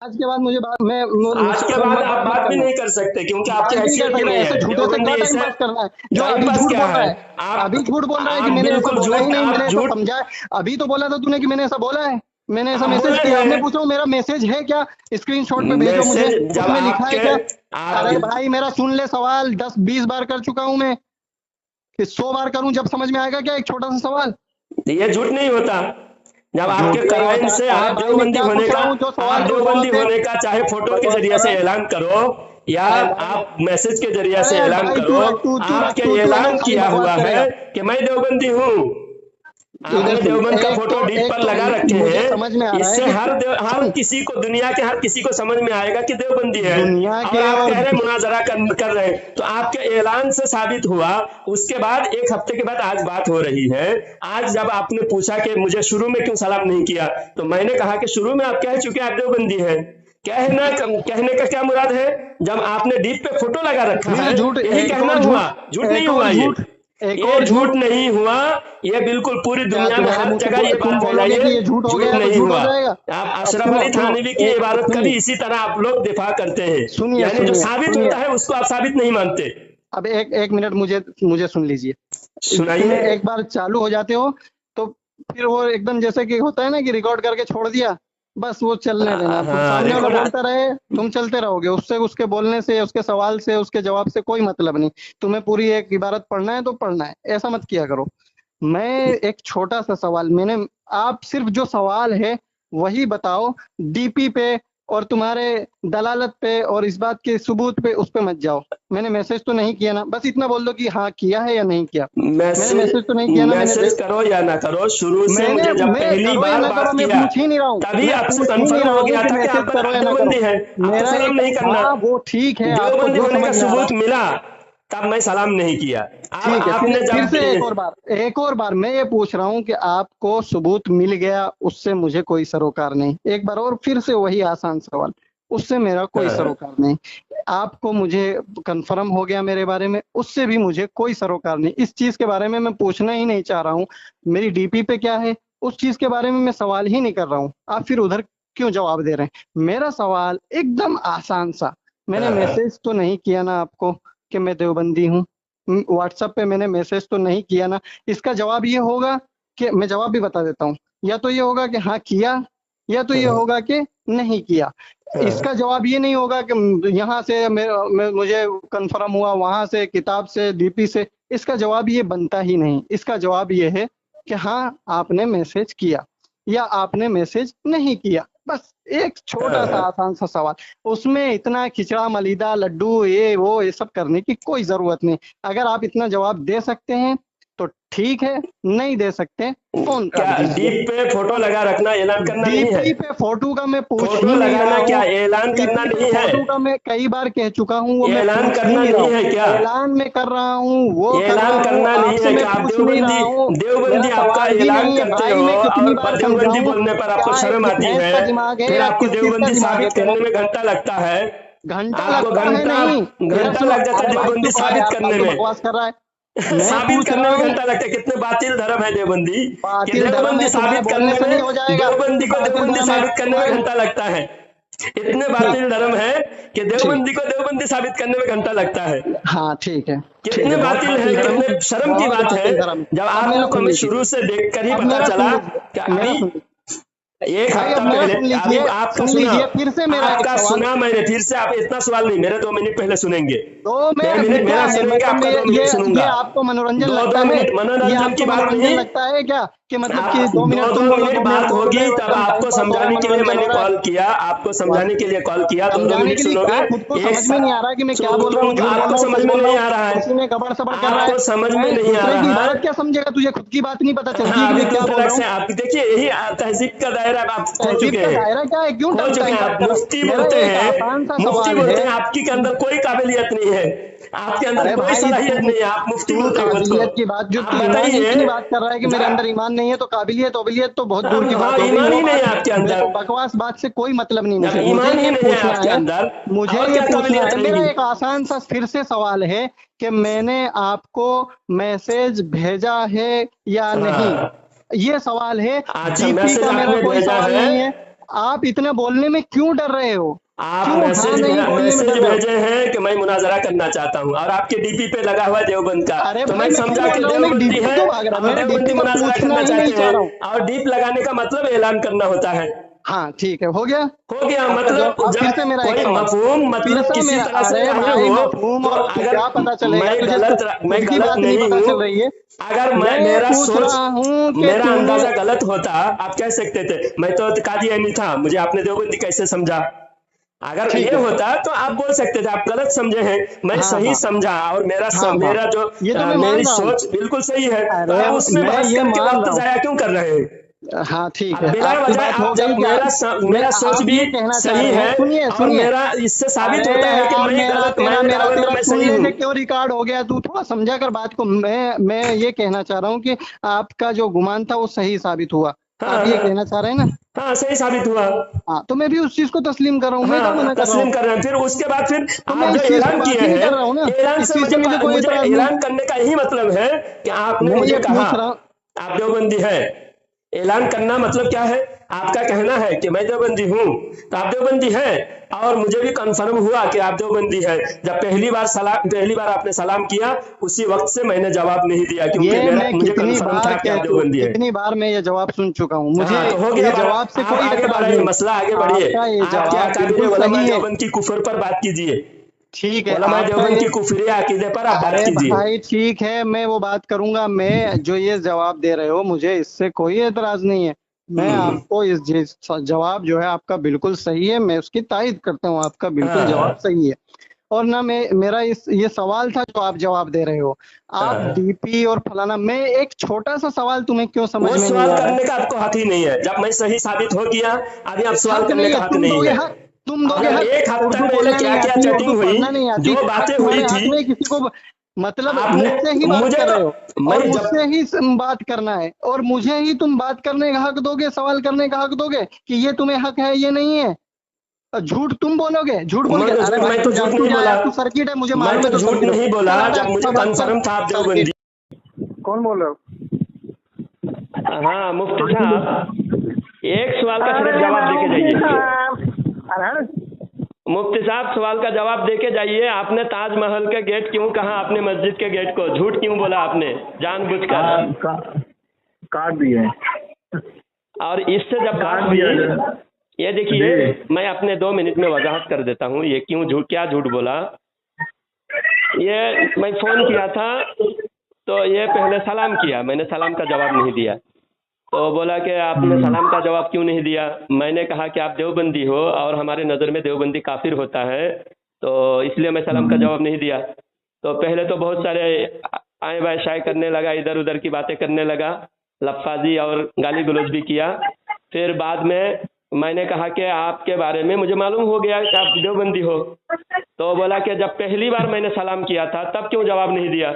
आज के बाद मुझे बात, मैं आज मुझसे के बाद बात आप मत बात भी करना। नहीं कर सकते क्योंकि आपकी बात भी नहीं कर हैसियत ही सकता, नहीं ऐसे है। झूठों से देवबंदी क्या टाइम ऐसे पास करना है? जो टाइम अभी पास झूठ क्या बोल रहा है? है, अभी झूठ बोल रहा है कि आप मैंने ऐसा बिल्कुल बोला ही झूठ, नहीं, मैंने आप ऐसा झूठ, समझा है। अभी तो बोला था तूने कि मैंने ऐसा बोला है, मैंने ऐसा आप मैसेज बोले किया। अब मैं हैं पूछ रहा हूँ, मेरा मैसेज है क्या? स्क्रीनशॉट पे भेजो मुझे, मैसेज जब उसमें लिखा है आपके क्या? आप अरे भाई मेरा सुन ले सवाल, 10-20 बार कर चुका हूँ मैं, कि 100 बार करूं जब समझ में आएगा क्या एक छोटा सा सवाल? ये झूठ नहीं होता। जब झूठ आपके नहीं कराइन होता। से अरे भाई मैं क्या पूछ रहा हूँ, जो सवाल आप है वो देवबंदी जवाब दे। होने का चाहे फोटो के बकवास जरिए कर से रहा है। ऐलान करो या मैंने, आप मैसेज के जरिए से अरे ऐलान भाई करो, तू रख, आपके तू है ना, ऐलान खाली किया बकवास हुआ है करेगा। कि मैं देवबंदी हूँ। आपने इधर सुन, देवबंद का एक फोटो तो डीप एक पर तो लगा रखे मुझे हैं, समझ में आ रहा है इससे कि हर सुन, किसी को, दुनिया के हर किसी को समझ में आएगा कि देवबंदी है। दुनिया और के आप और कह रहे हैं मुनाजरा कर रहे हैं, तो आपके ऐलान से साबित हुआ। उसके बाद एक हफ्ते के बाद आज बात हो रही है। आज जब आपने पूछा कि मुझे शुरू में क्यों सलाम नहीं किया, तो मैंने कहा कि शुरू में आप कह चुके आप देवबंदी है। कहना, कहने का क्या मुराद है? जब आपने डीप पे फोटो लगा रखा फिर है, झूठ, यही एक कहना और हुआ। झूठ, झूठ नहीं एक हुआ और ये। झूठ, एक ये और झूठ झूठ। नहीं हुआ। ये बिल्कुल पूरी क्या दुनिया में तुम्हारे हर मुंह से जगह ये तुम बात बोलोगे फैलाइए, कि ये झूठ हो झूठ गया तो नहीं झूठ हो हुआ। जाएगा? आप अब अशरफ सुनो अली सुनो, थानवी की इबारत का भी सुनिए इसी तरह आप लोग दिफा करते हैं। सुनिए यानी जो सुनिए साबित सुनिए। होता है उसको आप साबित नहीं मानते। अब एक मिनट मुझे मुझे सुन लीजिए। सुनाइए। तुम्हें एक बार चालू हो जाते हो तो फिर वो एकदम जैसे कि होता है ना कि रिकॉर्ड करके छोड़ दिया, बस वो चलने देना। तो हाँ, सामने वाला रिकॉर्ड। बोलता रहे, तुम चलते रहोगे, उससे उसके बोलने से, उसके सवाल से, उसके जवाब से कोई मतलब नहीं। तुम्हें पूरी एक इबारत पढ़ना है तो पढ़ना है, ऐसा मत किया करो। मैं एक छोटा सा सवाल, मैंने, आप सिर्फ जो सवाल है वही बताओ। डीपी पे और तुम्हारे दलालत पे और इस बात के सबूत पे उस पे मत जाओ। मैंने मैसेज तो नहीं किया ना, बस इतना बोल दो कि हाँ किया है या नहीं किया। मैंने मैसेज मैसेज तो नहीं किया ना, मैसेज करो या ना करो, शुरू से मैंने मुझे जब मैं पहली करो या बार ना करो, बात मैं किया, पूछ ही नहीं रहा हूँ, तभी मैं आपसे पूछ ही नहीं कंफर्म रहा हो हूँ गया कि था कि मैसेज आप करो या ना करो। देवबंदी हैं। आपको मेरा सलाम एक, नहीं करना। हाँ वो ठीक है, आपको देवबंदी जो होने का समझ में आ रहा सबूत है मिला, तब मैं सलाम नहीं किया। अब ठीक है। आपने फिर जब से एक और बार मैं ये पूछ रहा हूँ कि आपको सबूत मिल गया, उससे मुझे कोई सरोकार नहीं। एक बार और फिर से वही आसान सवाल, उससे मेरा कोई हाँ, सरोकार नहीं। आपको मुझे कंफर्म हो गया मेरे बारे में, उससे भी मुझे कोई सरोकार नहीं। इस चीज के बारे में मैं पूछना ही नहीं चाह रहा हूँ। मेरी डीपी पे क्या है उस चीज के बारे में मैं सवाल ही नहीं कर रहा हूँ। आप फिर उधर क्यों जवाब दे रहे हैं? मेरा सवाल एकदम आसान सा, मैंने हाँ, मैसेज तो नहीं किया ना आपको कि मैं देवबंदी हूँ? व्हाट्सएप पे मैंने मैसेज तो नहीं किया ना? इसका जवाब ये होगा कि, मैं जवाब भी बता देता हूँ, या तो ये होगा कि हाँ किया, या तो ये हाँ, होगा कि नहीं किया। इसका हाँ, जवाब ये नहीं होगा कि यहाँ से मुझे कंफर्म हुआ, वहां से, किताब से, डीपी से। इसका जवाब ये बनता ही नहीं। इसका जवाब ये है कि हाँ आपने मैसेज किया या आपने मैसेज नहीं किया। बस एक छोटा सा हाँ। आसान सा सवाल, उसमें इतना खिचड़ा मलीदा लड्डू ये सब करने की कोई जरूरत नहीं। अगर आप इतना जवाब दे सकते हैं तो ठीक है, नहीं दे सकते फोन क्या काट दीजिए। डीप पे फोटो लगा रखना ऐलान करना नहीं है? डीपी पे फोटो का मैं पूछ फोटो ही नहीं रहा लगाना क्या हूँ। ऐलान करना डीपी पे नहीं है? फोटो का मैं कई बार कह चुका हूँ, वो मैं ऐलान पूछ ही करना नहीं रहा नहीं हूँ। है क्या? ऐलान में कर रहा हूँ, वो कर रहा ऐलान हूँ, करना नहीं आपसे है मैं कि आप पूछ नहीं रहा हूँ। मेरा देवबंदी आपका सवाल ही ऐलान नहीं है करते भाई, हो, मैं कितनी बार और देवबंदी समझाऊं? बोलने पर आपको क्या है, शर्म आती भैंस है? का दिमाग है फिर या आपको किस चीज का देवबंदी दिमाग है साबित तेरा? करने में घंटा लगता है। घंटा आपको लगता है घंटा नहीं। इधर घंटा सुनो, लग जाता है अरे भाई देवबंदी चुप रहा साबित यार, करने फालतू में। बकवास कर रहा है। मैं साबित पूछ करने रहा में हूँ, घंटा लगता है। कितने बातिल धर्म है देवबंदी, कि बातिल धर्म देवबंदी है तुम्हारे साबित बोलने करने से नहीं हो में, जाएगा। देवबंदी को बातिल देवबंदी धर्म है साबित करने में तुम्हारे, घंटा लगता है। इतने ठीक बातिल धर्म है कि ठीक, देवबंदी को देवबंदी साबित करने में घंटा लगता है। हाँ ठीक है, ठीक कितने है, बहुत बातिल है, बातिल धर्म है, कितने शर्म की बहुत बात है। बातिल धर्म है। जब अब आप मेरा लोग को सुन हमें लीजिए, शुरू से देखकर ही अब पता मेरा सुन चला लीजिए, कि मेरा अभी सुन लीजिए एक भाई, हफ्ता अब मेरा पहले, सुन अभी लीजिए, आपका सुन सुना, लीजिए फिर से मेरा एक आपका सवाल। सुना मैंने। फिर से आप इतना सवाल नहीं, मेरे 2 मिनट पहले सुनेंगे। दो मैं में मिनट क्या मेरा है, सुनेंगे, मतलब आपका 2 मिनट ये सुनूंगा। आपको मनोरंजन दो लगता दो है? मिनट ये मनोरंजन की आपको बात मनोरंजन नहीं। लगता है क्या कि मतलब कि आप 2 मिनट दो तुम दो बोलो, मिनट 2 मिनट बात वो होगी, बोले, तब एकदम टाइम आपको पास हो रहा है, समझाने के लिए मनोरंजन मैंने हो रहा है। कॉल किया। आपको बस समझाने के लिए कॉल किया। 2 2 समझाने मिनट के लिए क्या सुनोगे। है, खुद को एक समझ में नहीं आ रहा है कि मैं क्या बोल रहा हूँ, झूठ बोल आपको रहा हूँ, समझ सच में बोल रहा नहीं हूँ। आ रहा है। उसी में गबड़ सबड़ कर रहा है। आपको समझ में नहीं आ दूसरे की रहा है। इबारत क्या समझेगा? तुझे खुद की बात नहीं पता चलती है हाँ, कि अभी मैं दो क्या बोल तरह रहा से हूँ? आप देखिए, यही तहजीब का दायरा आप खो तहजीब चुके का हैं। दायरा क्या है? क्यों खो चुके टाइम हैं पास आप। कर रहा मुफ्ती है? मेरा बोलते एक हैं, आसान सा मुफ्ती सवाल बोलते है। हैं आपकी के अंदर कोई काबिलियत नहीं है। आपके अंदर अरे कोई भाई सलाहियत नहीं है, आप मुफ्ती तू बोलते हैं खुद को। काबिलियत की बात, जो आप तू ईमान ही बताइए। की बात कर रहा है कि मेरे अंदर ईमान नहीं है, तो काबिलियत ओबिलियत तो बहुत दूर की हाँ, बात हो गई। ईमान वो ही नहीं है बात आपके मेरे को अंदर। बकवास बात से कोई मतलब नहीं। जब मुझे ईमान ही ये नहीं है पूछना आपके है, अंदर, मुझे और ये क्या पूछना काबिलियत है। मेरा रहेगी? एक आसान सा फिर से सवाल है कि मैंने आपको मैसेज भेजा है या नहीं? हाँ, ये सवाल है। अच्छा, डीपी मैसेज का मेरा आपने कोई भेजा सवाल है। नहीं है। आप इतने बोलने में क्यों डर रहे हो? आप क्यों हाँ मैसेज नहीं बोलने में मैसेज डर रहे हो? भेजे हैं कि मैं मुनाजरा करना चाहता हूं, और आपके डीपी पे लगा हुआ है देवबंद का। अरे तो भाई मैं मैं फिर समझा बोल कि रहा हूँ, मैं देवबंदी डीपी है, क्यों भाग रहा हूँ? और मैंने देवबंदी डीपी का मुनाजरा पूछना करना ही नहीं चाहते चाह हैं। रहा हूँ। और डीप लगाने का मतलब ऐलान करना होता है। हाँ ठीक है, हो गया हो गया आपका जवाब। मतलब, अब फिर जब से मेरा एक कोई सवाल, मफहूम फिर मतलब से किसी मेरा, तरह से अरे जाहिर भाई हो, मफहूम तो और तू अगर क्या पता चलेगा मैं तुझे? गलत खुद की गलत बात नहीं नहीं पता हूं, चल रही है। अगर मैं मेरा पूछ सोच, रहा हूँ कि मेरा तुम्हें, अंदाजा गलत होता, आप कह सकते थे। मैं तो कादियानी था, मुझे आपने देवबंदी कैसे समझा? अगर ठीक ये है। होता तो आप बोल सकते थे, आप गलत समझे हैं, मैं हाँ सही हाँ समझा और हाँ हाँ, मेरा जो ये तो मैं मेरी मान रहा हूँ। सोच बिल्कुल सही है, तो अरे आप उसमें मैं बहस ये करके मान वक्त रहा हूँ। जाया क्यों कर रहे हैं? हाँ ठीक अब है, बिला आपकी वजह बात हो आप गई जब क्या? मैं मेरा सोच आप भी ये कहना चाह सही रहे हैं, है सुनिए और सुनिए। मेरा इससे साबित अरे होता है कि यार, मैं मेरा गलत, तेरा मैं मेरा बराबर में तेरा मैं सुन सही हूँ। लेके क्यों रिकॉर्ड हो गया? तू थोड़ा समझा कर बात को। मैं ये कहना चाह रहा हूँ कि आपका जो गुमान था वो सही साबित हुआ। हाँ आप ये हाँ कहना चाह रहे हैं ना? हाँ, सही साबित हुआ। हाँ, तो मैं भी उस चीज को तस्लीम कर रहा हूँ, मैं क्या हाँ मना कर रहा हूँ। तस्लीम कर रहे हैं, फिर उसके बाद फिर तो मैं आप जो इस चीज पे ऐलान बात किए ही नहीं हैं, कर रहा हूँ ना। ऐलान इस से चीज से मुझे कोई मुझे एतराज नहीं। ऐलान करने का यही मतलब है कि आपने मैं मुझे ये कहा पूछ रहा हूँ। आप देवबंदी है। ऐलान करना मतलब क्या है? आपका कहना है कि मैं देवबंदी हूँ, तो आप देवबंदी हैं, और मुझे भी कंफर्म हुआ कि आप देवबंदी है। जब पहली बार आपने सलाम किया, उसी वक्त से मैंने जवाब नहीं दिया, क्योंकि ये मेरा मैं मुझे कितनी कंफर्म बार था कि कह आप चु देवबंदी है। कितनी बार मैं ये जवाब सुन चुका हूँ, मुझे हाँ तो हो गया ये बात, जवाब से आप कोई आगे एतराज बढ़ाइए, नहीं। मसला आगे बढ़िए। आपका ये आपके जवाब अकाबिर बिल्कुल उलमा सही है। देवबंद की कुफर पर बात कीजिए, ठीक है, उलमा आपका देवबंद ये। की कुफरी अकीदे पर आप बात अरे कीजिए। भाई ठीक है, मैं वो बात करूंगा। मैं जो ये जवाब दे रहे हो, मुझे इससे कोई एतराज नहीं है। मैं हम्म। आपको जवाब जो है आपका बिल्कुल सही है, मैं उसकी तायद करता हूँ। आपका बिल्कुल जवाब हाँ सही है। और ना मैं मेरा ये सवाल था जो आप जवाब दे रहे हो। आप हाँ, डीपी और फलाना, मैं एक छोटा सा सवाल तुम्हें क्यों समझ वो में नहीं सवाल आ रहा है? करने का आपको हक ही नहीं है, जब मैं सही साबित हो गया, अभी आप सवाल हक करने नहीं का है, हक तुम नहीं दोगे है। हक। तुम दोगे मतलब हक। एक हफ्ता उर्दू पहले बोलना क्या नहीं क्या आती, उर्दू चैटिंग हुई, पढ़ना नहीं आती, जो हक बातें हुई तुम्हारे हक थी, में किसी को मतलब आपने मुझसे ही बात मुझे कर रहे हो। तो और मैं मुझसे जब ही बात करना है, और मुझे ही तुम बात करने का हक दोगे, सवाल करने का हक दोगे कि ये तुम्हें हक है, ये नहीं है। और झूठ तुम बोलोगे, झूठ बोल के, अरे भाई तू मैं तू नहीं जा बोला, यार, तू सर्किट है, मुझे मैं मालूम है तो तो झूठ सर्किट हो। नहीं बोला, चल हटा, जब मुझे बस चल। कंफर्म था आप सर्किट। देवबंदी। कौन बोल रहे हो? हाँ मुफ्ती साहब, एक सवाल का अरे सिर्फ जवाब देके मुफ्ती जाइए। साहब, अरे मुफ्ती साहब सवाल का जवाब देके जाइए। आपने ताजमहल के गेट क्यों कहा, आपने मस्जिद के गेट को झूठ क्यों बोला आपने जानबूझकर? काट दिए। और इससे जब बात काट हुई, दिया है। ये देखिए, जी। मैं अपने 2 मिनट में वजाहत कर देता हूँ ये क्यों झूठ, क्या झूठ बोला। ये मैं फ़ोन किया था, तो ये पहले सलाम किया, मैंने सलाम का जवाब नहीं दिया, तो बोला कि आपने सलाम का जवाब क्यों नहीं दिया। मैंने कहा कि आप देवबंदी हो और हमारे नज़र में देवबंदी काफिर होता है, तो इसलिए मैं सलाम का जवाब नहीं दिया। तो पहले तो बहुत सारे आए बाय शाय करने लगा, इधर उधर की बातें करने लगा, लफ्फाजी और गाली गलौज भी किया। फिर बाद में मैंने कहा कि आपके बारे में मुझे मालूम हो गया कि आप देवबंदी हो। तो बोला कि जब पहली बार मैंने सलाम किया था तब क्यों जवाब नहीं दिया।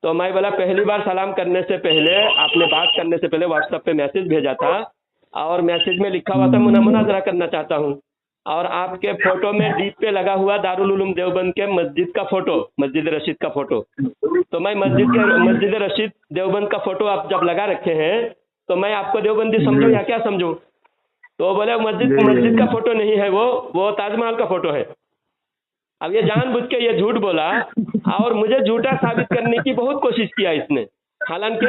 तो मैं बोला पहली बार सलाम करने से पहले, आपने बात करने से पहले व्हाट्सएप पे मैसेज भेजा था, और मैसेज में लिखा हुआ था मुनाजरा करना चाहता हूँ, और आपके फोटो में डीप पे लगा हुआ दारुल उलूम देवबंद के मस्जिद का फोटो, मस्जिद रशीद का फोटो। तो मैं मस्जिद रशीद देवबंद का फोटो आप जब लगा रखे हैं, तो मैं आपको देवबंदी समझूं या क्या समझूं। तो बोले मस्जिद का फोटो नहीं है, वो ताजमहल का फोटो है। अब ये जानबूझ के ये झूठ बोला, और मुझे झूठा साबित करने की बहुत कोशिश किया इसने। हालांकि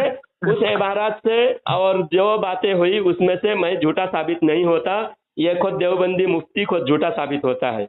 उस इबारत से और जो बातें हुई उसमें से मैं झूठा साबित नहीं होता, ये खुद देवबंदी मुफ्ती खुद झूठा साबित होता है।